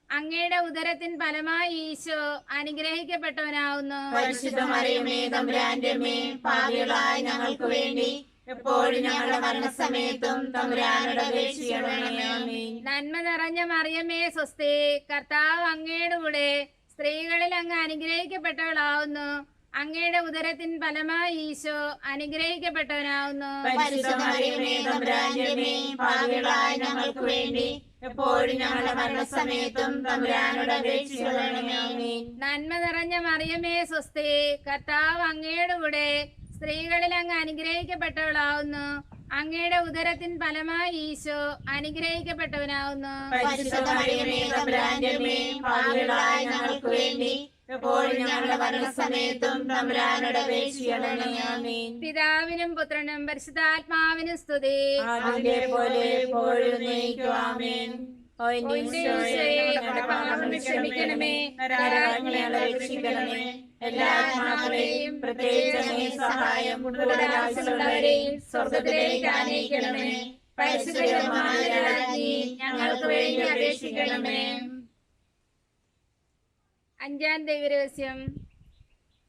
അങ്ങയുടെ ഉദരത്തിൻ ഫലമായി ഈശോ അനുഗ്രഹിക്കപ്പെട്ടവനാവുന്നു. പരിശുദ്ധ മറിയമേ തമ്പുരാന്റെ അമ്മേ, പാപികളായ ഞങ്ങൾക്ക് വേണ്ടി എപ്പോഴും ഞങ്ങളുടെ മരണസമയത്തും തമ്പുരാനോട് അപേക്ഷിക്കണമേ. ആമേൻ. നന്മ നിറഞ്ഞ മറിയമേ സ്വസ്തി, കർത്താവ് അങ്ങയുടെ കൂടെ സ്ത്രീകളിൽ അങ്ങ് അനുഗ്രഹിക്കപ്പെട്ടവളാവുന്നു. അങ്ങയുടെ ഉദരത്തിൻ ഫലമായി ഈശോ അനുഗ്രഹിക്കപ്പെട്ടവനാവുന്നു. പരിശുദ്ധ മറിയമേ തമ്പുരാന്റെ അമ്മേ, പാപികളായ ഞങ്ങൾക്ക് വേണ്ടി എപ്പോഴും ഞങ്ങളുടെ മരണസമയത്തും തമ്പുരാനോട് അപേക്ഷിക്കണമേ. ആമേൻ. നന്മ നിറഞ്ഞ മറിയമേ സ്വസ്തി, കർത്താവ് അങ്ങയുടെ കൂടെ സ്ത്രീകളിൽ അങ്ങ് അനുഗ്രഹിക്കപ്പെട്ടവളാവുന്നു. അങ്ങയുടെ ഉദരത്തിൻ ഫലമായി ഈശോ അനുഗ്രഹിക്കപ്പെട്ടവനാവുന്നു. പരിശുദ്ധ മറിയമേ തമ്പുരാന്റെ അമ്മേ, പാപികളായ ഞങ്ങൾക്ക് വേണ്ടി എപ്പോഴും ഞങ്ങളുടെ മരണസമയത്തും തമ്പുരാനോട് അപേക്ഷിക്കണമേ. ആമേൻ. പിതാവിനും പുത്രനും പരിശുദ്ധാത്മാവിനും സ്തുതി. അതിലെ പോലെ എപ്പോഴും എന്നേക്കും. ആമേൻ. ഓ എന്റെ ഈശോയെ, ഞങ്ങളുടെ പാപങ്ങൾ ക്ഷമിക്കണമേ. നരകാഗ്നികളെ രക്ഷിക്കണമേ. എല്ലാ ആത്മാക്കളെയും പ്രത്യേകിച്ച് അങ്ങേ സഹായം കൂടുതലാവശ്യമുള്ളവരെയും സ്വർഗത്തിലേക്ക് ആനയിക്കണമേ. പരിശുദ്ധമായ രാജ്ഞി, ഞങ്ങൾക്ക് വേണ്ടി അപേക്ഷിക്കണമേ. അഞ്ചാം ദൈവരഹസ്യം.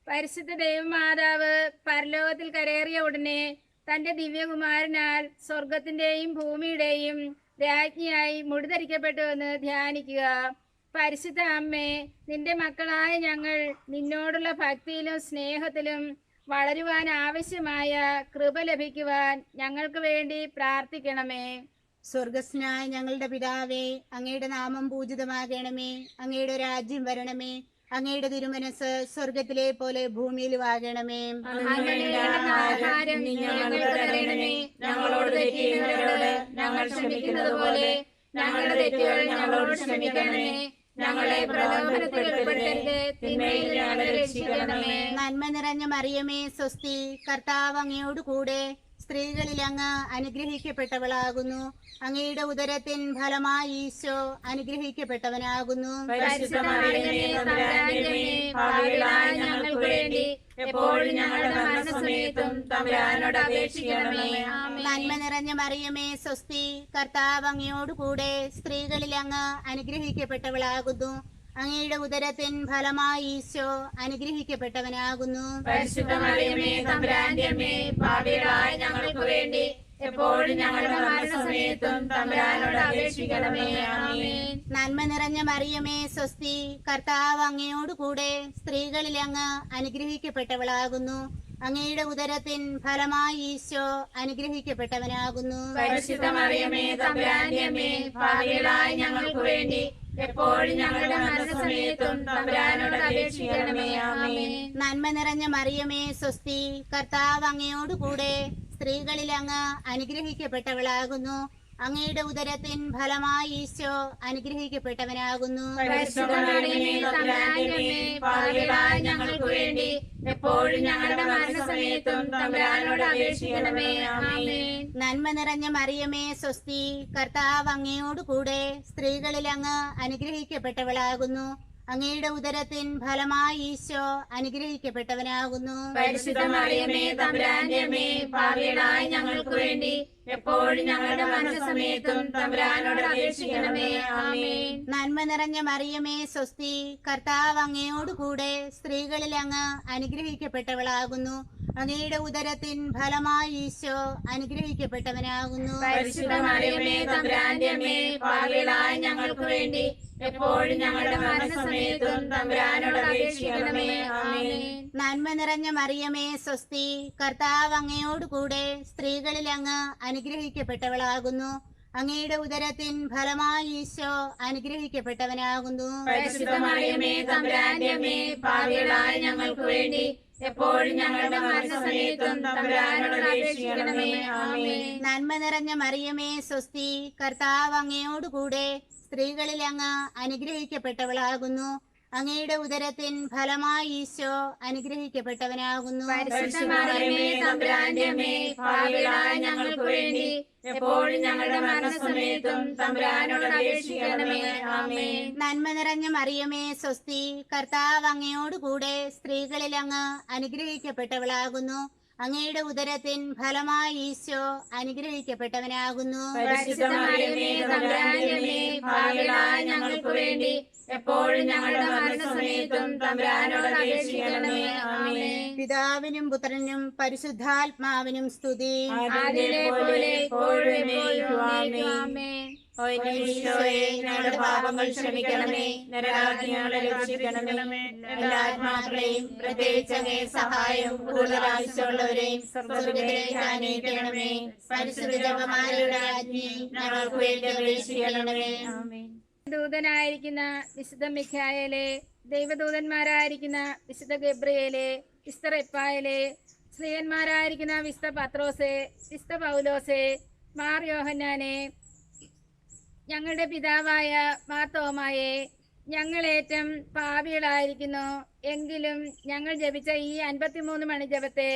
പരിശുദ്ധ ദൈവമാതാവ് പരലോകത്തിൽ കരേറിയ ഉടനെ തന്റെ ദിവ്യകുമാരനാൽ സ്വർഗത്തിന്റെയും ഭൂമിയുടെയും രാജ്ഞിയായി മുടിധരിക്കപ്പെട്ടുവെന്ന് ധ്യാനിക്കുക. പരിശുദ്ധ അമ്മേ, നിന്റെ മക്കളായ ഞങ്ങൾ നിന്നോടുള്ള ഭക്തിയിലും സ്നേഹത്തിലും വളരുവാൻ ആവശ്യമായ കൃപ ലഭിക്കുവാൻ ഞങ്ങൾക്ക് വേണ്ടി പ്രാർത്ഥിക്കണമേ. സ്വർഗസ്നായ ഞങ്ങളുടെ പിതാവേ, അങ്ങയുടെ നാമം പൂജിതമാകണമേ. അങ്ങയുടെ രാജ്യം വരണമേ. അങ്ങയുടെ തിരുമനസ് സ്വർഗത്തിലെ പോലെ ഭൂമിയിലും ആകണമേ. ആഹാരം ഞങ്ങൾക്ക് തരണമേ. ഞങ്ങളോട് തെറ്റ് ചെയ്യുന്നവരോട് ഞങ്ങൾ ക്ഷമിക്കുന്നത് പോലെ ഞങ്ങളുടെ തെറ്റുകൾ ഞങ്ങളോട് ക്ഷമിക്കണമേ. ഞങ്ങളെ പ്രലോഭനത്തിൽ ഉൾപ്പെടുത്തരുത്, തിന്മയിൽ ഞങ്ങളെ രക്ഷിക്കണമേ. നന്മ നിറഞ്ഞ മറിയമേ സ്വസ്തി, കർത്താവ് അങ്ങയോട് കൂടെ സ്ത്രീകളിൽ അങ്ങ് അനുഗ്രഹിക്കപ്പെട്ടവളാകുന്നു. അങ്ങയുടെ ഉദരത്തിൻ ഫലമായി ഈശോ അനുഗ്രഹിക്കപ്പെട്ടവനാകുന്നു. പരിശുദ്ധ മറിയമേ തമ്പുരാന്റെ അമ്മേ, പാപികളായ ഞങ്ങൾക്ക് വേണ്ടി എപ്പോഴും ഞങ്ങളുടെ മരണസമയത്തും തമ്പുരാനോട് അപേക്ഷിക്കണമേ. ആമേൻ. നന്മ നിറഞ്ഞ മറിയമേ സ്വസ്തി, കർത്താവ് അങ്ങയോട് കൂടെ സ്ത്രീകളിൽ അങ്ങ് അനുഗ്രഹിക്കപ്പെട്ടവളാകുന്നു. അങ്ങയുടെ ഉദരത്തിൻ ഫലമായി ഈശോ അനുഗ്രഹിക്കപ്പെട്ടവനാകുന്നു. പരിശുദ്ധ മറിയമേ തമ്പുരാന്റെ അമ്മേ, പാപികളായ ഞങ്ങൾക്ക് വേണ്ടി എപ്പോഴും ഞങ്ങളുടെ മരണസമയത്തും തമ്പുരാനോട് അപേക്ഷിക്കണമേ. ആമേൻ. നന്മ നിറഞ്ഞ മറിയമേ സ്വസ്തി, കർത്താവ് അങ്ങയോട് കൂടെ സ്ത്രീകളിൽ അങ്ങ് അനുഗ്രഹിക്കപ്പെട്ടവളാകുന്നു. അങ്ങയുടെ ഉദരത്തിൻ ഫലമായി ഈശോ അനുഗ്രഹിക്കപ്പെട്ടവനാകുന്നു. പരിശുദ്ധ മറിയമേ തമ്പുരാന്റെ അമ്മേ, പാപികളായ ഞങ്ങൾക്ക് വേണ്ടി എപ്പോഴും ഞങ്ങളുടെ മരണസമയത്തും തമ്പുരാനോട് അപേക്ഷിക്കണമേ. ആമേൻ. നന്മ നിറഞ്ഞ മറിയമേ സ്വസ്തി, കർത്താവ് അങ്ങയോട് കൂടെ സ്ത്രീകളിൽ അങ്ങ് അനുഗ്രഹിക്കപ്പെട്ടവളാകുന്നു. അങ്ങയുടെ ഉദരത്തിൻ ഫലമായി ഈശോ അനുഗ്രഹിക്കപ്പെട്ടവനാകുന്നു. പരിശുദ്ധ മറിയമേ തമ്പുരാന്റെ അമ്മേ, പാപികളായ ഞങ്ങൾക്ക് വേണ്ടി എപ്പോഴും ഞങ്ങളുടെ മരണസമയത്തും തമ്പുരാനോട് അപേക്ഷിക്കണമേ. ആമേൻ. നന്മ നിറഞ്ഞ മറിയമേ സ്വസ്തി, കർത്താവ് അങ്ങയോട് കൂടെ സ്ത്രീകളിൽ അങ്ങ് അനുഗ്രഹിക്കപ്പെട്ടവളാകുന്നു. അങ്ങയുടെ ഉദരത്തിൻ ഫലമായി ഈശോ അനുഗ്രഹിക്കപ്പെട്ടവനാകുന്നു. പരിശുദ്ധ മറിയമേ തമ്പുരാന്റെ അമ്മേ, പാപികളായ ഞങ്ങൾക്ക് വേണ്ടി എപ്പോഴും ഞങ്ങളുടെ മരണസമയത്തും തമ്പുരാനോട് അപേക്ഷിക്കണമേ. ആമേൻ. നന്മ നിറഞ്ഞ മറിയമേ സ്വസ്തി, കർത്താവ് അങ്ങയോട് കൂടെ സ്ത്രീകളിൽ അങ്ങ് അനുഗ്രഹിക്കപ്പെട്ടവളാകുന്നു. അങ്ങയുടെ ഉദരത്തിൻ ഫലമായി ഈശോ അനുഗ്രഹിക്കപ്പെട്ടവനാകുന്നു. പരിശുദ്ധ മറിയമേ തമ്പുരാന്റെ അമ്മേ, പാപികളായ ഞങ്ങൾക്ക് വേണ്ടി എപ്പോഴും ഞങ്ങളുടെ മരണസമയത്തും തമ്പുരാനോട് അപേക്ഷിക്കണമേ. ആമേൻ. നന്മ നിറഞ്ഞ മറിയമേ സ്വസ്തി, കർത്താവ് അങ്ങയോട് കൂടെ സ്ത്രീകളിൽ അങ്ങ് അനുഗ്രഹിക്കപ്പെട്ടവളാകുന്നു. അങ്ങയുടെ ഉദരത്തിൻ ഫലമായി ഈശോ അനുഗ്രഹിക്കപ്പെട്ടവനാകുന്നു. പരിശുദ്ധ മറിയമേ തമ്പുരാന്റെ അമ്മേ, പാപികളായ ഞങ്ങൾക്ക് വേണ്ടി എപ്പോഴും ഞങ്ങളുടെ മരണസമയത്തും തമ്പുരാനോട് അപേക്ഷിക്കണമേ. ആമേൻ. നന്മ നിറഞ്ഞ മറിയമേ സ്വസ്തി, കർത്താവ് അങ്ങയോട് കൂടെ സ്ത്രീകളിൽ അങ്ങ് അനുഗ്രഹിക്കപ്പെട്ടവളാകുന്നു. അങ്ങയുടെ ഉദരത്തിൻ ഫലമായി ഈശോ അനുഗ്രഹിക്കപ്പെട്ടവനാകുന്നു. പരിശുദ്ധ മറിയമേ തമ്പുരാന്റെ അമ്മേ, പാപികളായ ഞങ്ങൾക്ക് വേണ്ടി എപ്പോഴും ഞങ്ങളുടെ മരണസമയത്തും തമ്പുരാനോട് അപേക്ഷിക്കണമേ. ആമേൻ. നന്മ നിറഞ്ഞ മറിയമേ സ്വസ്തി, കർത്താവ് അങ്ങയോട് കൂടെ സ്ത്രീകളിൽ അങ്ങ് അനുഗ്രഹിക്കപ്പെട്ടവളാകുന്നു. അങ്ങയുടെ ഉദരത്തിൻ ഫലമായി ഈശോ അനുഗ്രഹിക്കപ്പെട്ടവനാകുന്നു. പരിശുദ്ധ മറിയമേ തമ്പുരാന്റെ അമ്മേ, പാപികളായ ഞങ്ങൾക്ക് വേണ്ടി എപ്പോഴും ഞങ്ങളുടെ മരണസമയത്തും തമ്പുരാനോട് അപേക്ഷിക്കണമേ. ആമേൻ. പിതാവിനും പുത്രനും പരിശുദ്ധാത്മാവിനും സ്തുതി. ആദിയിലെ പോലെ ഇപ്പോഴും എന്നേക്കും. ആമേൻ. ഓ എന്റെ ഈശോയെ, ഞങ്ങളുടെ പാപങ്ങൾ ക്ഷമിക്കണമേ, നരകാഗ്നി ഞങ്ങളെ രക്ഷിക്കണമേ. എല്ലാ ആത്മാക്കളെയും പ്രത്യേകിച്ച് അങ്ങേ സഹായം കൂടുതൽ ആവശ്യമുള്ളവരെയും സ്വർഗ്ഗത്തിലേക്ക് ആനയിക്കണമേ. പരിശുദ്ധ ജപമാലയുടെ രാജ്ഞി ഞങ്ങൾക്ക് വേണ്ടി അപേക്ഷിക്കണമേ. ദൂതനായിരിക്കുന്ന വിശുദ്ധ മിഖായേലെ, ദൈവദൂതന്മാരായിരിക്കുന്ന വിശുദ്ധ ഗബ്രിയേലെ, വിശുദ്ധ റെപ്പായേലെ, സ്ത്രീയന്മാരായിരിക്കുന്ന വിശുദ്ധ പത്രോസെ, വിശുദ്ധ പൗലോസെ, മാർ യോഹന്നാനെ, ഞങ്ങളുടെ പിതാവായ മാർ തോമായെ, ഞങ്ങളേറ്റം പാപികളായിരിക്കുന്നു. എങ്കിലും ഞങ്ങൾ ജപിച്ച ഈ 53 മണി ജപത്തെ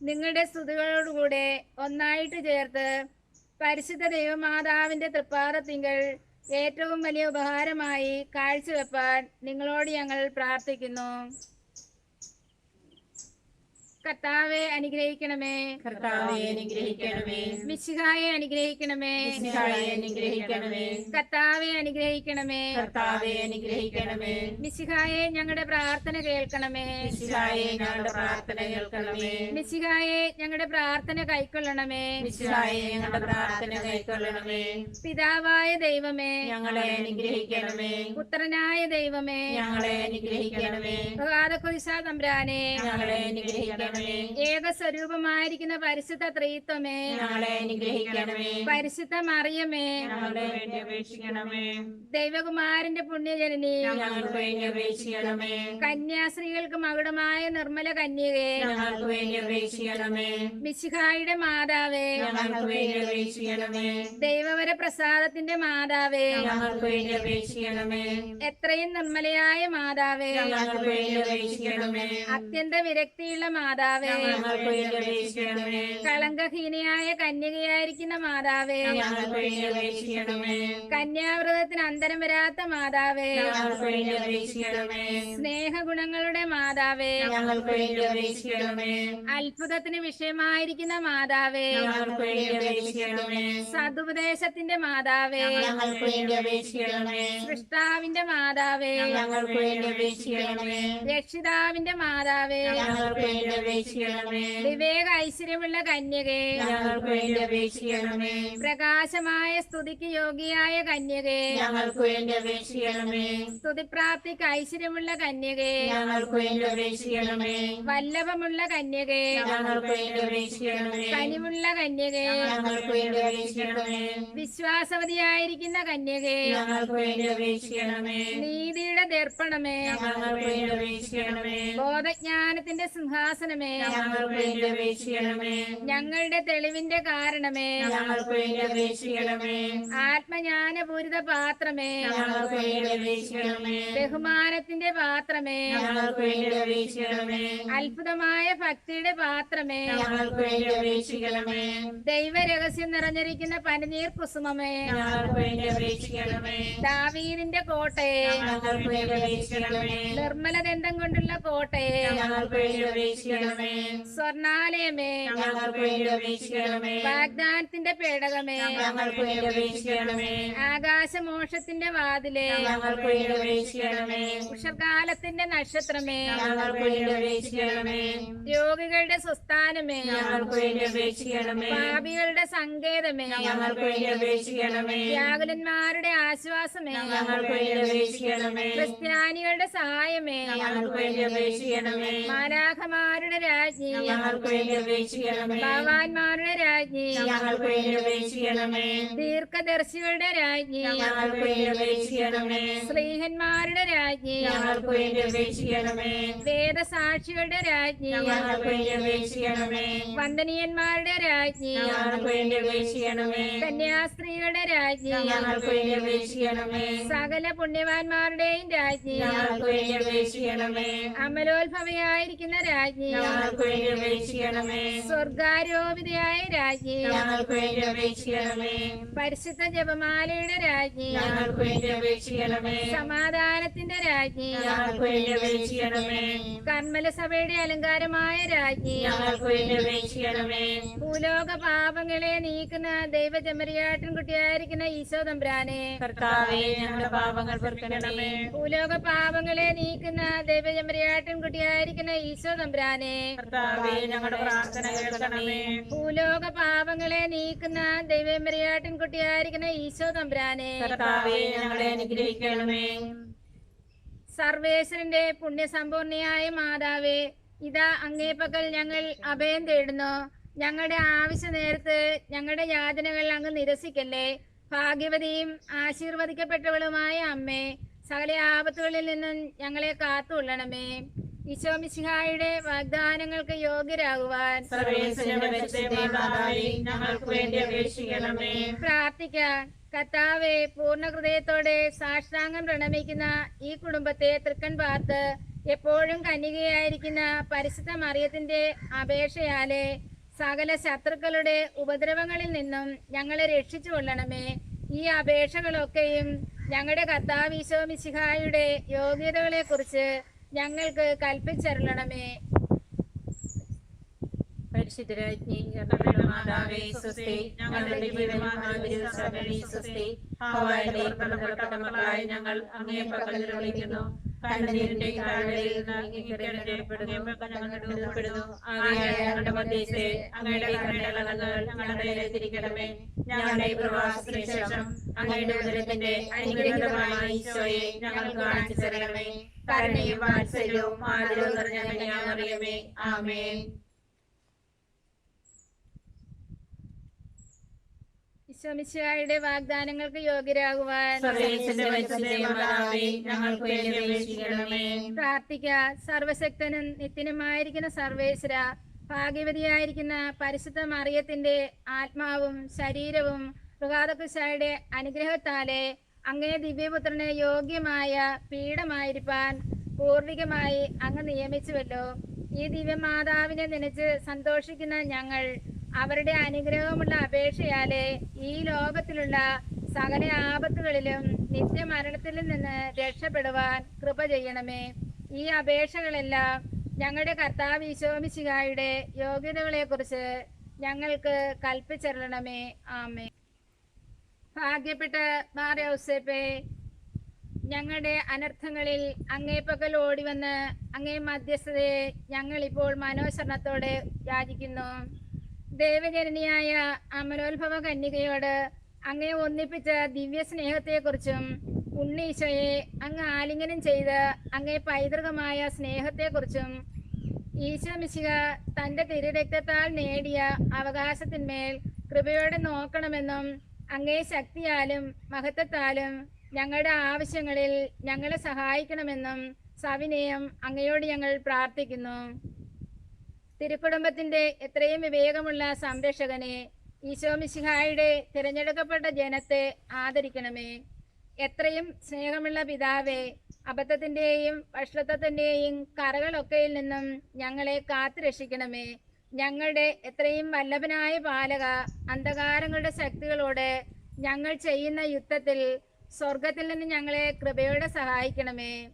നിങ്ങളുടെ സ്തുതികളോടുകൂടെ ഒന്നായിട്ട് ചേർത്ത് പരിശുദ്ധ ദൈവമാതാവിന്റെ തൃപ്പാദത്തിങ്കൽ ഏറ്റവും വലിയ ഉപഹാരമായി കാഴ്ചവെപ്പാൻ നിങ്ങളോട് ഞങ്ങൾ പ്രാർത്ഥിക്കുന്നു. കർത്താവെ അനുഗ്രഹിക്കണമേ. കർത്താവേ അനുഗ്രഹിക്കണമേ. മിശിഹായെ അനുഗ്രഹിക്കണമേ. മിശിഹായെ അനുഗ്രഹിക്കണമേ. കർത്താവെ അനുഗ്രഹിക്കണമേ. കർത്താവേ അനുഗ്രഹിക്കണമേ. മിശിഹായെ ഞങ്ങളുടെ പ്രാർത്ഥന കേൾക്കണമേ. മിശിഹായെ ഞങ്ങളുടെ പ്രാർത്ഥന കേൾക്കണമേ. മിശിഹായെ ഞങ്ങളുടെ പ്രാർത്ഥന കൈക്കൊള്ളണമേ. മിശിഹായെ ഞങ്ങളുടെ പ്രാർത്ഥന കൈക്കൊള്ളണമേ. പിതാവായ ദൈവമേ, ഞങ്ങളെ അനുഗ്രഹിക്കണമേ. പുത്രനായ ദൈവമേ, ഞങ്ങളെ അനുഗ്രഹിക്കണമേ. പ്രഭാതകുരിശാ തമ്പുരാനെ, ഞങ്ങളെ അനുഗ്രഹിക്കണമേ. ഏകസ്വരൂപമായിരിക്കുന്ന പരിശുദ്ധ ത്രിത്വമേ, ഞങ്ങളെ അനുഗ്രഹിക്കണമേ. പരിശുദ്ധ മറിയമേ, ഞങ്ങളുടെ വേണ്ടി അപേക്ഷിക്കണമേ. ദൈവകുമാരന്റെ പുണ്യജനനി, ഞങ്ങൾക്ക് വേണ്ടി അപേക്ഷിക്കണമേ. കന്യാസ്ത്രീകൾക്ക് മകുടമായ നിർമ്മല കന്യകേ, ഞങ്ങൾക്ക് വേണ്ടി അപേക്ഷിക്കണമേ. മിശിഹായുടെ മാതാവേ, ഞങ്ങൾക്ക് വേണ്ടി അപേക്ഷിക്കണമേ. ദൈവവര പ്രസാദത്തിന്റെ മാതാവേ, ഞങ്ങൾക്ക് വേണ്ടി അപേക്ഷിക്കണമേ. എത്രയും നിർമ്മലയായ മാതാവേ, ഞങ്ങൾക്ക് വേണ്ടി അപേക്ഷിക്കണമേ. അത്യന്ത വിരക്തിയുള്ള മാതാവേ, ഞങ്ങൾക്ക് വേണ്ടി അപേക്ഷിക്കണമേ. കളങ്കഹീനയായ കന്യകയായിരിക്കുന്ന മാതാവേ, ഞങ്ങൾക്ക് വേണ്ടി അപേക്ഷിക്കണമേ. കന്യാവ്രതത്തിന് അന്തരം വരാത്ത മാതാവേ, ഞങ്ങൾക്ക് വേണ്ടി അപേക്ഷിക്കണമേ. സ്നേഹഗുണങ്ങളുടെ മാതാവേ, ഞങ്ങൾക്ക് വേണ്ടി അപേക്ഷിക്കണമേ. അത്ഭുതത്തിന് വിഷയമായിരിക്കുന്ന മാതാവേ, ഞങ്ങൾക്ക് വേണ്ടി അപേക്ഷിക്കണമേ. സതുപദേശത്തിന്റെ മാതാവേ, ഞങ്ങൾക്ക് വേണ്ടി അപേക്ഷിക്കണമേ. സൃഷ്ടാവിന്റെ മാതാവേ, ഞങ്ങൾക്ക് വേണ്ടി അപേക്ഷിക്കണമേ. രക്ഷിതാവിന്റെ മാതാവേ, ഞങ്ങൾക്ക് വേണ്ടി അപേക്ഷിക്കണമേ. വിവേക ഐശ്വര്യമുള്ള കന്യകേ, ഞങ്ങൾക്ക് വേണ്ടി അപേക്ഷിക്കണമേ. പ്രകാശമായ സ്തുതിക്ക് യോഗ്യയായ കന്യകേ, ഞങ്ങൾക്ക് വേണ്ടി അപേക്ഷിക്കണമേ. സ്തുതിപ്രാപ്തിക്ക് ഐശ്വര്യമുള്ള കന്യകേ, ഞങ്ങൾക്ക് വേണ്ടി അപേക്ഷിക്കണമേ. വല്ലഭമുള്ള കന്യകേ, ഞങ്ങൾക്ക് വേണ്ടി അപേക്ഷിക്കണമേ. കനിവുള്ള കന്യകേ, ഞങ്ങൾക്ക് വേണ്ടി അപേക്ഷിക്കണമേ. വിശ്വാസവതിയായിരിക്കുന്ന കന്യകേ, ഞങ്ങൾക്ക് വേണ്ടി അപേക്ഷിക്കണമേ. നീതിയുടെ ദർപ്പണമേ, ഞങ്ങൾക്ക് വേണ്ടി അപേക്ഷിക്കണമേ. ബോധജ്ഞാനത്തിന്റെ സിംഹാസനമേ, പാത്രമേ, ഞങ്ങൾക്ക് വേണ്ടി അപേക്ഷിക്കണമേ. ഞങ്ങളുടെ തെളിവിന്റെ കാരണമേ, ഞങ്ങൾക്ക് വേണ്ടി അപേക്ഷിക്കണമേ. ആത്മജ്ഞാനപൂരിത പാത്രമേ, ഞങ്ങൾക്ക് വേണ്ടി അപേക്ഷിക്കണമേ. ബഹുമാനത്തിന്റെ പാത്രമേ, ഞങ്ങൾക്ക് വേണ്ടി അപേക്ഷിക്കണമേ. അത്ഭുതമായ ഭക്തിയുടെ പാത്രമേ, ഞങ്ങൾക്ക് വേണ്ടി അപേക്ഷിക്കണമേ. ദൈവരഹസ്യം നിറഞ്ഞിരിക്കുന്ന പനിനീർ കുസുമമേ, ഞങ്ങൾക്ക് വേണ്ടി അപേക്ഷിക്കണമേ. ദാവീദിന്റെ കോട്ടയെ, ഞങ്ങൾക്ക് വേണ്ടി അപേക്ഷിക്കണമേ. നിർമ്മലദന്തം കൊണ്ടുള്ള കോട്ടയെ, ഞങ്ങൾക്ക് വേണ്ടി അപേക്ഷിക്കണമേ. സ്വർണാലയമേ, ഞങ്ങൾക്ക് വേണ്ടി അപേക്ഷിക്കണമേ. വാഗ്ദാനത്തിന്റെ പേടകമേ, ഞങ്ങൾക്ക് വേണ്ടി അപേക്ഷിക്കണമേ. ആകാശമോക്ഷത്തിന്റെ വാതിലെ, ഞങ്ങൾക്ക് വേണ്ടി അപേക്ഷിക്കണമേ. ഉഷർകാലത്തിന്റെ നക്ഷത്രമേ, ഞങ്ങൾക്ക് വേണ്ടി അപേക്ഷിക്കണമേ. രോഗികളുടെ സുസ്ഥാനമേ, ഞങ്ങൾക്ക് വേണ്ടി അപേക്ഷിക്കണമേ. പാപികളുടെ സങ്കേതമേ, ഞങ്ങൾക്ക് വേണ്ടി അപേക്ഷിക്കണമേ. വ്യാകുലന്മാരുടെ ആശ്വാസമേ, ഞങ്ങൾക്ക് വേണ്ടി അപേക്ഷിക്കണമേ. ക്രിസ്ത്യാനികളുടെ സഹായമേ, ഞങ്ങൾക്ക് വേണ്ടി അപേക്ഷിക്കണമേ. മാലാഖമാരുടെ രാജ്ഞി, ഞങ്ങൾക്ക് വേണ്ടി അപേക്ഷിക്കണമേ. ഭഗവാന്മാരുടെ രാജ്ഞി, ഞങ്ങൾക്ക് വേണ്ടി അപേക്ഷിക്കണമേ. ദീർഘദർശികളുടെ രാജ്ഞി, ഞങ്ങൾക്ക് വേണ്ടി അപേക്ഷിക്കണമേ. സ്ത്രീഹന്മാരുടെ രാജ്ഞി, ഞങ്ങൾക്ക് വേണ്ടി അപേക്ഷിക്കണമേ. വേദസാക്ഷികളുടെ രാജ്ഞി, ഞങ്ങൾക്ക് വേണ്ടി അപേക്ഷിക്കണമേ. വന്ദനീയന്മാരുടെ രാജ്ഞി, ഞങ്ങൾക്ക് വേണ്ടി അപേക്ഷിക്കണമേ. കന്യാസ്ത്രീകളുടെ രാജ്ഞി, ഞങ്ങൾക്ക് വേണ്ടി അപേക്ഷിക്കണമേ. സകല പുണ്യവാന്മാരുടെയും രാജ്ഞി, ഞങ്ങൾക്ക് വേണ്ടി അപേക്ഷിക്കണമേ. അമലോത്ഭവയായിരിക്കുന്ന രാജ്ഞി, ഞങ്ങൾക്ക് വേണ്ടി അപേക്ഷിക്കണമേ. സ്വർഗാരോപിതയായ രാജ്ഞി, ഞങ്ങൾക്ക് വേണ്ടി അപേക്ഷിക്കണമേ. പരിശുദ്ധ ജപമാലയുടെ രാജ്ഞി, ഞങ്ങൾക്ക് വേണ്ടി അപേക്ഷിക്കണമേ. സമാധാനത്തിന്റെ രാജ്ഞി, ഞങ്ങൾക്ക് വേണ്ടി അപേക്ഷിക്കണമേ. കർമ്മല സഭയുടെ അലങ്കാരമായ രാജ്ഞി, ഞങ്ങൾക്ക് വേണ്ടി അപേക്ഷിക്കണമേ. ഭൂലോക പാപങ്ങളെ നീക്കുന്ന ദൈവചമരിയാട്ടിൻ കുട്ടിയായിരിക്കുന്ന ഈശോ തമ്പുരാനെ, കർത്താവേ, ഞങ്ങളുടെ പാപങ്ങൾ പൊറുക്കണമേ. ഭൂലോക പാപങ്ങളെ നീക്കുന്ന ദൈവചമരിയാട്ടിൻ കുട്ടിയായിരിക്കുന്ന ഈശോ തമ്പുരാനെ, കർത്താവേ, ഞങ്ങളുടെ പ്രാർത്ഥന കേൾക്കണമേ. ഭൂലോക പാപങ്ങളെ നീക്കുന്ന ദൈവചമരിയാട്ടിൻ കുട്ടിയായിരിക്കുന്ന ഈശോ തമ്പുരാനെ, കർത്താവേ, ഞങ്ങളെ അനുഗ്രഹിക്കണമേ. സർവേശ്വരന്റെ പുണ്യസമ്പൂർണയായ മാതാവേ, ഇതാ അങ്ങേ പക്കൽ ഞങ്ങൾ അഭയം തേടുന്നു. ഞങ്ങളുടെ ആവശ്യ നേരത്ത് ഞങ്ങളുടെ യാതനകൾ അങ്ങ് നിരസിക്കല്ലേ. ഭാഗ്യവതിയും ആശീർവദിക്കപ്പെട്ടവളുമായ അമ്മേ, സകല ആപത്തുകളിൽ നിന്നും ഞങ്ങളെ കാത്തുകൊള്ളണമേ. ഈശോ മിശിഹായുടെ വാഗ്ദാനങ്ങൾക്ക് യോഗ്യരാകുവാൻ സർവേശ്വരന്റെ പരിശുദ്ധ മാതാവേ, ഞങ്ങൾക്ക് വേണ്ടി അപേക്ഷിക്കണമേ. പ്രാർത്ഥിക്കാൻ. കർത്താവെ, പൂർണ്ണ ഹൃദയത്തോടെ സാഷ്ടാംഗം പ്രണമിക്കുന്ന ഈ കുടുംബത്തെ തൃക്കൺ പാർത്ത് എപ്പോഴും കന്യകയായിരിക്കുന്ന പരിശുദ്ധ മറിയത്തിന്റെ അപേക്ഷയാലെ സകല ശത്രുക്കളുടെ ഉപദ്രവങ്ങളിൽ നിന്നും ഞങ്ങളെ രക്ഷിച്ചു കൊള്ളണമേ. ഈ അപേക്ഷകളൊക്കെയും ഞങ്ങളുടെ കർത്താവ് ഈശോ മിശിഹായുടെ യോഗ്യതകളെ കുറിച്ച് ഞങ്ങൾക്ക് കൽപ്പിച്ചരുളണമേ. പരിശുദ്ധരാജ്ഞി, ഞങ്ങളുടെ മാതാവേ, സ്വസ്തി. ഞങ്ങളുടെ ജീവനായ സകലി സ്വസ്തി. ഹവ്വായുടെ പുറപ്പെട്ട മക്കളായ ഞങ്ങൾ അങ്ങേ പക്കൽ വിളിക്കുന്നു. കണ്ണുനീരിന്റെ താഴ്വരയിൽ നിന്ന് ഞങ്ങളുടെ ആകയാൽ ഞങ്ങളുടെ മധ്യസ്ഥെ അങ്ങയുടെ കരുണയുള്ള കണ്ണുകൾ ഞങ്ങളുടെ മേലെ തിരിക്കണമേ. ഞങ്ങളുടെ ഈ പ്രവാസത്തിന് ശേഷം അങ്ങയുടെ ഉദരത്തിന്റെ അനുഗ്രഹീതമായ ഈശോയെ ഞങ്ങൾക്ക് കാണിച്ചു തരണമേ. കരുണയും വാത്സല്യവും ആദരവും നിറഞ്ഞ കന്യാമറിയമേ, ആമേൻ. ഈശോ മിശിഹായുടെ വാഗ്ദാനങ്ങൾക്ക് യോഗ്യരാകുവാൻ സർവേശ്വരന്റെ പരിശുദ്ധ മാതാവേ, ഞങ്ങൾക്ക് വേണ്ടി അപേക്ഷിക്കണമേ. പ്രാർത്ഥിക്ക. സർവശക്തനും നിത്യനുമായിരിക്കുന്ന സർവേശ്വര, ഭാഗ്യവതിയായിരിക്കുന്ന പരിശുദ്ധ മറിയത്തിന്റെ ആത്മാവും ശരീരവും ഋഹാദകുശായുടെ അനുഗ്രഹത്താലെ അങ്ങേ ദിവ്യപുത്രന് യോഗ്യമായ പീഠമായിരിക്കാൻ പൂർവികമായി അങ്ങ് നിയമിച്ചുവല്ലോ. ഈ ദിവ്യമാതാവിനെ നനച്ച് സന്തോഷിക്കുന്ന ഞങ്ങൾ അവരുടെ അനുഗ്രഹമുള്ള അപേക്ഷയാലെ ഈ ലോകത്തിലുള്ള സകല ആപത്തുകളിലും നിത്യമരണത്തിൽ നിന്ന് രക്ഷപ്പെടുവാൻ കൃപ ചെയ്യണമേ. ഈ അപേക്ഷകളെല്ലാം ഞങ്ങളുടെ കർത്താവ് ഈശോ മിശിഹായുടെ യോഗ്യതകളെ കുറിച്ച് ഞങ്ങൾക്ക് കൽപ്പിച്ചരുളണമേ. ആമേൻ. ഭാഗ്യപ്പെട്ട മാർ ഔസേപ്പേ, ഞങ്ങളുടെ അനർത്ഥങ്ങളിൽ അങ്ങേ പക്കൽ ഓടിവന്ന് അങ്ങേ മധ്യസ്ഥതയെ ഞങ്ങൾ ഇപ്പോൾ മനോശരണത്തോടെ യാചിക്കുന്നു. ദേവജനനിയായ അമലോത്ഭവ കന്യകയോട് അങ്ങേ ഒന്നിപ്പിച്ച ദിവ്യ സ്നേഹത്തെക്കുറിച്ചും ഉണ്ണീശോയെ അങ്ങ് ആലിംഗനം ചെയ്ത് അങ്ങേ പൈതൃകമായ സ്നേഹത്തെക്കുറിച്ചും ഈശോ മിശിഹ തന്റെ തിരുരക്തത്താൽ നേടിയ അവകാശത്തിന്മേൽ കൃപയോടെ നോക്കണമെന്നും അങ്ങേ ശക്തിയാലും മഹത്വത്താലും ഞങ്ങളുടെ ആവശ്യങ്ങളിൽ ഞങ്ങളെ സഹായിക്കണമെന്നും സവിനയം അങ്ങയോട് ഞങ്ങൾ പ്രാർത്ഥിക്കുന്നു. തിരുക്കുടുംബത്തിന്റെ എത്രയും വിവേകമുള്ള സംരക്ഷകനെ, ഈശോ മിശിഹായുടെ തിരഞ്ഞെടുക്കപ്പെട്ട ജനത്തെ ആദരിക്കണമേ. എത്രയും സ്നേഹമുള്ള പിതാവേ, അബദ്ധത്തിന്റെയും വഷളത്വത്തിന്റെയും കറകളൊക്കെയിൽ നിന്നും ഞങ്ങളെ കാത്തു രക്ഷിക്കണമേ. ഞങ്ങളുടെ എത്രയും വല്ലഭനായ പാലക, അന്ധകാരങ്ങളുടെ ശക്തികളോട് ഞങ്ങൾ ചെയ്യുന്ന യുദ്ധത്തിൽ സ്വർഗത്തിൽ നിന്ന് ഞങ്ങളെ കൃപയോടെ സഹായിക്കണമേ.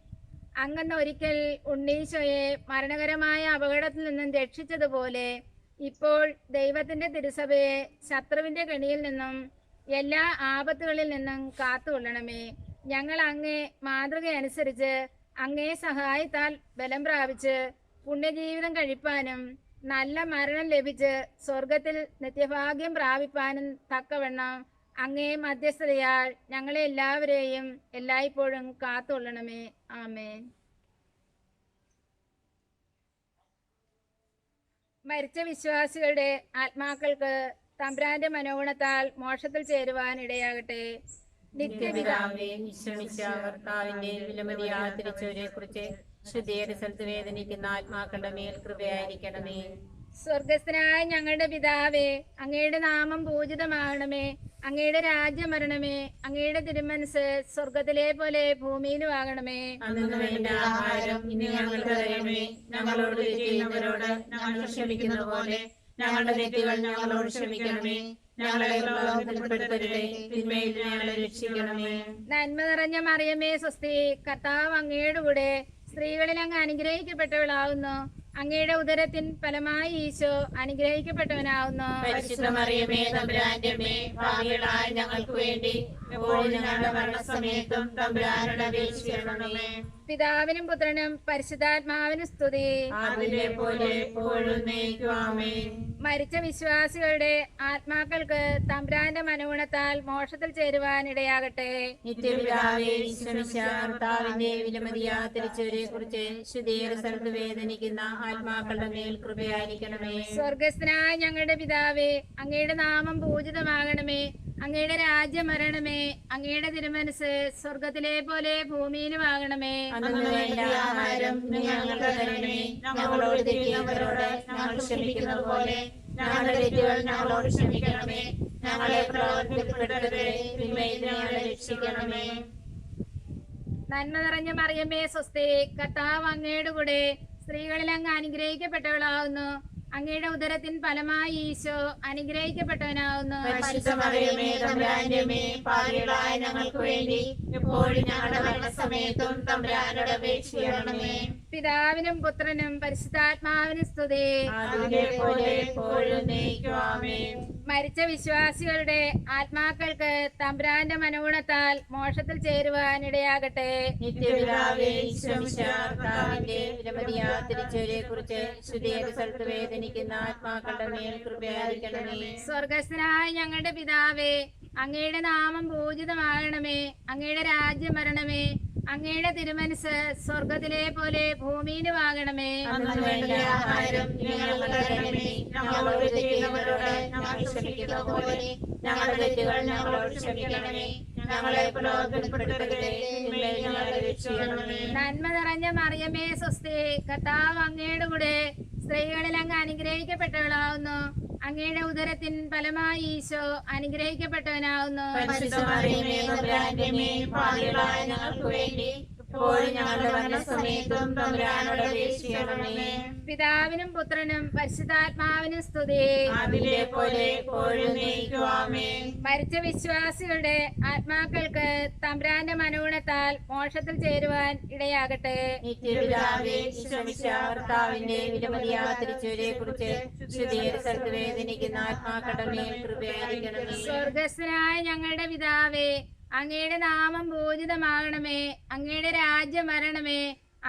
അങ്ങന്ന് ഒരിക്കൽ ഉണ്ണീശോയെ മരണകരമായ അപകടത്തിൽ നിന്നും രക്ഷിച്ചതുപോലെ ഇപ്പോൾ ദൈവത്തിന്റെ തിരുസഭയെ ശത്രുവിന്റെ കെണിയിൽ നിന്നും എല്ലാ ആപത്തുകളിൽ നിന്നും കാത്തുകൊള്ളണമേ. ഞങ്ങൾ അങ്ങേ മാതൃകയനുസരിച്ച് അങ്ങേ സഹായത്താൽ ബലം പ്രാപിച്ച് പുണ്യജീവിതം കഴിപ്പാനും നല്ല മരണം ലഭിച്ച് സ്വർഗത്തിൽ നിത്യഭാഗ്യം പ്രാപിപ്പാനും തക്കവണ്ണം അങ്ങേ മധ്യസ്ഥതയാൽ ഞങ്ങളെ എല്ലാവരെയും എല്ലായ്പ്പോഴും കാത്തുകൊള്ളണമേ. ആമേൻ. മരിച്ച വിശ്വാസികളുടെ ആത്മാക്കൾക്ക് തമ്പുരാന്റെ മനോഗുണത്താൽ മോക്ഷത്തിൽ ചേരുവാൻ ഇടയാകട്ടെ. നിത്യപിതാവേ, വിശ്രമിച്ച കർത്താവിന്റെ വിലമതിയായ തിരിച്ചവരെ കുറിച്ച് ശുദ്ധീകര സ്ഥലത്ത് വേദനിക്കുന്ന ആത്മാക്കളുടെ മേൽ കൃപയായിരിക്കണമേ. സ്വർഗസ്ഥനായ ഞങ്ങളുടെ പിതാവേ, അങ്ങയുടെ നാമം പൂജിതമാകണമേ. അങ്ങയുടെ രാജ്യം വരണമേ. അങ്ങയുടെ തിരുമനസ് സ്വർഗത്തിലെ പോലെ ഭൂമിയിലും ആകണമേ. അന്നു വേണ്ട ആഹാരം ഇന്ന് ഞങ്ങൾക്ക് തരണമേ. ഞങ്ങളോട് ചെയ്യുന്നവരോട് ഞങ്ങൾ ക്ഷമിക്കുന്ന പോലെ ഞങ്ങളുടെ തെറ്റുകൾ ഞങ്ങളോട് ക്ഷമിക്കണമേ. ഞങ്ങളെ പ്രലോഭനത്തിൽപ്പെടുത്തരുതേ, തിന്മയിൽ ഞങ്ങളെ രക്ഷിക്കണമേ. നന്മ നിറഞ്ഞ മറിയമേ സ്വസ്തി, കർത്താവ് അങ്ങയുടെ കൂടെ സ്ത്രീകളിൽ അങ്ങ് അനുഗ്രഹിക്കപ്പെട്ടവളാവുന്നു. അങ്ങയുടെ ഉദരത്തിൻ ഫലമായി ഈശോ അനുഗ്രഹിക്കപ്പെട്ടവനാവുന്നു. പരിശുദ്ധ മറിയമേ, തമ്പുരാന്റെ അമ്മേ, പാപികളായ ഞങ്ങൾക്ക് വേണ്ടി എപ്പോഴും ഞങ്ങളുടെ മരണസമയത്തും തമ്പുരാനോട് അപേക്ഷിക്കണമേ. പിതാവിനും പുത്രനും പരിശുദ്ധാത്മാവിനും സ്തുതി. അതിലെ പോലെ എപ്പോഴും നയിക്കും. ആമേൻ. മരിച്ച വിശ്വാസികളുടെ ആത്മാക്കൾക്ക് തമ്പുരാന്റെ മനോഗുണത്താൽ മോക്ഷത്തിൽ ചേരുവാൻ ഇടയാകട്ടെ. നിത്യപിതാവേ, വിശ്രമിച്ച കർത്താവിന്റെ വിലമതിയാ തിരിച്ചവരെ കുറിച്ച് ശുദ്ധീകര സ്ഥലത്ത് വേദനിക്കുന്ന ആത്മാക്കളുടെ മേൽ കൃപയായിരിക്കണമേ. സ്വർഗസ്ഥനായ ഞങ്ങളുടെ പിതാവേ, അങ്ങയുടെ നാമം പൂജിതമാകണമേ. അങ്ങയുടെ രാജ്യം വരണമേ. അങ്ങയുടെ തിരുമനസ് സ്വർഗത്തിലെ പോലെ ഭൂമിയിലും ആകണമേ. അന്നു വേണ്ട ആഹാരം ഇന്ന് ഞങ്ങൾക്ക് തരണമേ. ഞങ്ങളോട് തെറ്റിയവരോട് ഞങ്ങൾ ക്ഷമിക്കുന്നത് പോലെ ഞങ്ങളുടെ തെറ്റുകൾ ഞങ്ങളോട് ക്ഷമിക്കണമേ. ഞങ്ങളെ പ്രലോഭനത്തിൽപ്പെടുത്തരുതേ, തിന്മയിൽ ഞങ്ങളെ രക്ഷിക്കണമേ. നന്മ നിറഞ്ഞ മറിയമേ സ്വസ്തി, കർത്താവ് അങ്ങയുടെ കൂടെ സ്ത്രീകളിൽ അങ്ങ് അനുഗ്രഹിക്കപ്പെട്ടവളാവുന്നു. അങ്ങയുടെ ഉദരത്തിൻ ഫലമായി ഈശോ അനുഗ്രഹിക്കപ്പെട്ടവനാവുന്നു. പരിശുദ്ധ മറിയമേ, തമ്പുരാന്റെ അമ്മേ, പാപികളായ ഞങ്ങൾക്ക് വേണ്ടി എപ്പോഴും ഞങ്ങളുടെ മരണസമയത്തും തമ്പുരാനോട് അപേക്ഷിക്കണമേ. പിതാവിനും പുത്രനും പരിശുദ്ധാത്മാവിനും സ്തുതി. അതിലെ പോലെ എപ്പോഴും നയിക്കും. ആമേൻ. മരിച്ച വിശ്വാസികളുടെ ആത്മാക്കൾക്ക് തമ്പുരാന്റെ മനോഗുണത്താൽ മോക്ഷത്തിൽ ചേരുവാൻ ഇടയാകട്ടെ. നിത്യപിതാവേ, വിശ്രമിച്ച കർത്താവിന്റെ വിലമതിയാ തിരിച്ചവരെ കുറിച്ച് ശുദ്ധീകര സ്ഥലത്ത് വേദനിക്കുന്ന ആത്മാക്കളുടെ മേൽ കൃപയായിരിക്കണമേ. സ്വർഗസ്ഥനായ ഞങ്ങളുടെ പിതാവേ, അങ്ങയുടെ നാമം പൂജിതമാകണമേ. അങ്ങയുടെ രാജ്യം വരണമേ. അങ്ങയുടെ തിരുമനസ് സ്വർഗത്തിലെ പോലെ ഭൂമിയിലും ആകണമേ. അന്നു വേണ്ട ആഹാരം ഇന്ന് ഞങ്ങൾക്ക് തരണമേ. ഞങ്ങളോട് ചെയ്യുന്നവരോട് ഞങ്ങൾ ക്ഷമിക്കുന്ന പോലെ ഞങ്ങളുടെ തെറ്റുകൾ ഞങ്ങളോട് ക്ഷമിക്കണമേ. ഞങ്ങളെ പ്രലോഭനത്തിൽപ്പെടുത്തരുതേ, തിന്മയിൽ ഞങ്ങളെ രക്ഷിക്കണമേ. നന്മ നിറഞ്ഞ മറിയമേ സ്വസ്തി, കർത്താവ് അങ്ങയുടെ കൂടെ സ്ത്രീകളിൽ അങ്ങ് അനുഗ്രഹിക്കപ്പെട്ടവളാവുന്നു. അങ്ങയുടെ ഉദരത്തിൻ ഫലമായി ഈശോ അനുഗ്രഹിക്കപ്പെട്ടവനാവുന്നു. പരിശുദ്ധ മറിയമേ, തമ്പുരാന്റെ അമ്മേ, പാപികളായ ഞങ്ങൾക്ക് വേണ്ടി എപ്പോഴും ഞങ്ങളുടെ മരണസമയത്തും തമ്പുരാനോട് അപേക്ഷിക്കണമേ. പിതാവിനും പുത്രനും പരിശുദ്ധാത്മാവിനും സ്തുതി. അതിലെ പോലെ എപ്പോഴും നയിക്കും. ആമേൻ. മരിച്ച വിശ്വാസികളുടെ ആത്മാക്കൾക്ക് തമ്പുരാന്റെ മനോഗുണത്താൽ മോക്ഷത്തിൽ ചേരുവാൻ ഇടയാകട്ടെ. നിത്യപിതാവേ, വിശ്രമിച്ച കർത്താവിന്റെ വിലമതിയാ തിരിച്ചവരെ കുറിച്ച് ശുദ്ധീകര സ്ഥലത്ത് വേദനിക്കുന്ന ആത്മാക്കളുടെ മേൽ കൃപയായിരിക്കണമേ. സ്വർഗസ്ഥനായ ഞങ്ങളുടെ പിതാവേ, അങ്ങയുടെ നാമം പൂജിതമാകണമേ. അങ്ങയുടെ രാജ്യം വരണമേ.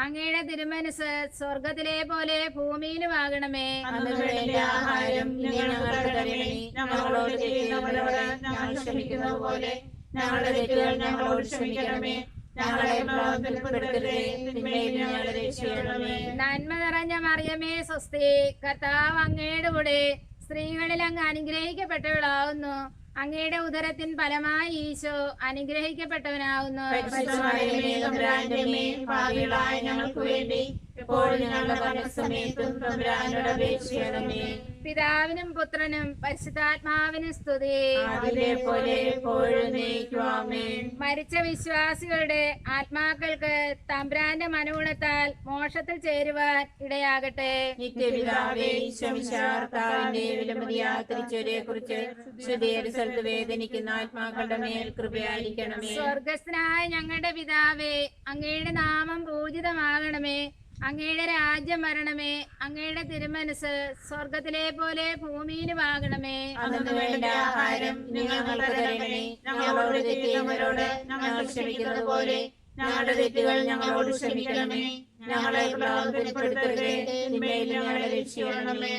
അങ്ങയുടെ തിരുമനസ് സ്വർഗത്തിലെ പോലെ ഭൂമിയിലും ആകണമേ. അന്നു വേണ്ട ആഹാരം ഇന്ന് ഞങ്ങൾക്ക് തരണമേ. ഞങ്ങളോട് ചെയ്യുന്നവരോട് ഞങ്ങൾ ക്ഷമിക്കുന്നത് പോലെ ഞങ്ങളുടെ തെറ്റുകൾ ഞങ്ങളോട് ക്ഷമിക്കണമേ. ഞങ്ങളെ പ്രലോഭനത്തിൽപ്പെടുത്തരുതേ, തിന്മയിൽ ഞങ്ങളെ രക്ഷിക്കണമേ. നന്മ നിറഞ്ഞ മറിയമേ സ്വസ്തി, കർത്താവ് അങ്ങയുടെ കൂടെ സ്ത്രീകളിൽ അങ്ങ് അനുഗ്രഹിക്കപ്പെട്ടവളാവുന്നു. അങ്ങയുടെ ഉദരത്തിൻ ഫലമായി ഈശോ അനുഗ്രഹിക്കപ്പെട്ടവനാവുന്നു. പരിശുദ്ധ മറിയമേ, തമ്പുരാന്റെ അമ്മേ, പാപികളായ ഞങ്ങൾക്ക് വേണ്ടി എപ്പോഴും ഞങ്ങളുടെ മരണസമയത്തും തമ്പുരാനോട് അപേക്ഷിക്കണമേ. പിതാവിനും പുത്രനും പരിശുദ്ധാത്മാവിനും സ്തുതി. അതിലെ പോലെ എപ്പോഴും എന്നേക്കും ആമേൻ. മരിച്ച വിശ്വാസികളുടെ ആത്മാക്കൾക്ക് തമ്പുരാന്റെ മനോഗുണത്താൽ മോക്ഷത്തിൽ ചേരുവാൻ ഇടയാകട്ടെ. നിത്യപിതാവേ, ഈശോമിശിഹായുടെ വിലമതിയാത്രിച്ചവരെ കുറിച്ച് ശുദ്ധേര സ്ഥലത്ത് വേദനിക്കുന്ന ആത്മാക്കളുടെ മേൽ കൃപയായിരിക്കണമേ. സ്വർഗസ്ഥനായ ഞങ്ങളുടെ പിതാവേ, അങ്ങയുടെ നാമം പൂജിതമാകണമേ. അങ്ങയുടെ രാജ്യം വരണമേ. അങ്ങയുടെ തിരുമനസ് സ്വർഗത്തിലെ പോലെ ഭൂമിയിലുമാകണമേ. അന്നു വേണ്ട ആഹാരം ഞങ്ങൾക്ക് തരണമേ. ഞങ്ങളോട് തെറ്റിയവരോട് ഞങ്ങൾ ക്ഷമിക്കുന്നത് പോലെ ഞങ്ങളുടെ തെറ്റുകൾ ഞങ്ങളോട് ക്ഷമിക്കണമേ. ഞങ്ങളെ പ്രലോഭനത്തിൽ പെടുത്തരുതേ, തിന്മയിൽ ഞങ്ങളെ രക്ഷിക്കണമേ.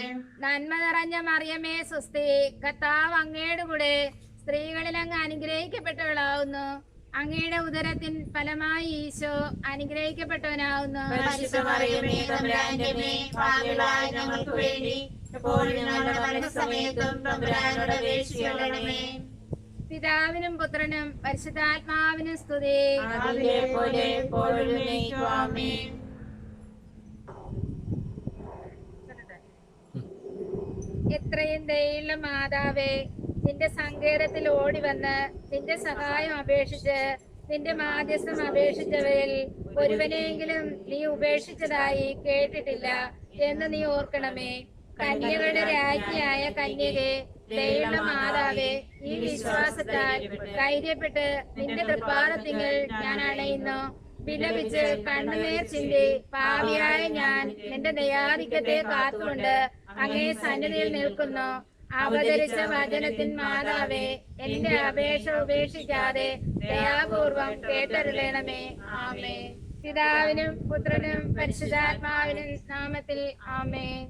നന്മ നിറഞ്ഞ മറിയമേ സ്വസ്തി, കർത്താവ് അങ്ങയുടെ കൂടെ സ്ത്രീകളിൽ അങ്ങ് അനുഗ്രഹിക്കപ്പെട്ടവളാവുന്നു. അങ്ങയുടെ ഉദരത്തിൻ ഫലമായി ഈശോ അനുഗ്രഹിക്കപ്പെട്ടവനാവുന്നു. പരിശുദ്ധ മറിയമേ, തമ്പുരാന്റെ അമ്മേ, പാപികളായ ഞങ്ങൾക്ക് വേണ്ടി എപ്പോഴും ഞങ്ങളുടെ മരണസമയത്തും തമ്പുരാനോട് അപേക്ഷിക്കണമേ. പിതാവിനും പുത്രനും പരിശുദ്ധാത്മാവിനും സ്തുതി. അതിലെ പോലെ എപ്പോഴും എന്നേക്കും ആമേൻ. എത്രയും ദയുള്ള മാതാവേ, നിന്റെ സങ്കേതത്തിൽ ഓടി വന്ന് നിന്റെ സഹായം അപേക്ഷിച്ച് നിന്റെ മാധ്യസ്ഥം അപേക്ഷിച്ചവരിൽ ഒരുവനെങ്കിലും നീ ഉപേക്ഷിച്ചതായി കേട്ടിട്ടില്ല എന്ന് നീ ഓർക്കണമേ. കന്യകളുടെ രാജ്ഞിയായ കന്യകെ, ദയുള്ള മാതാവേ, ഈ വിശ്വാസത്താൽ ധൈര്യപ്പെട്ട് നിന്റെ തൃപ്പാദത്തിങ്കിൽ ഞാൻ അണയുന്നു. വിലപിച്ച് കണ്ണുനീർ ചിന്തി പാപിയായ ഞാൻ നിന്റെ ദയാധിക്യത്തെ കാത്തുകൊണ്ട് അങ്ങേ സന്നിധിയിൽ നിൽക്കുന്നു. അവതരിച്ച വചനത്തിൻ മാതാവേ, എന്റെ അപേക്ഷ ഉപേക്ഷിക്കാതെ ദയാപൂർവം കേട്ടരുളണമേ. ആമേൻ. പിതാവിനും പുത്രനും പരിശുദ്ധാത്മാവിനും നാമത്തിൽ ആമേൻ.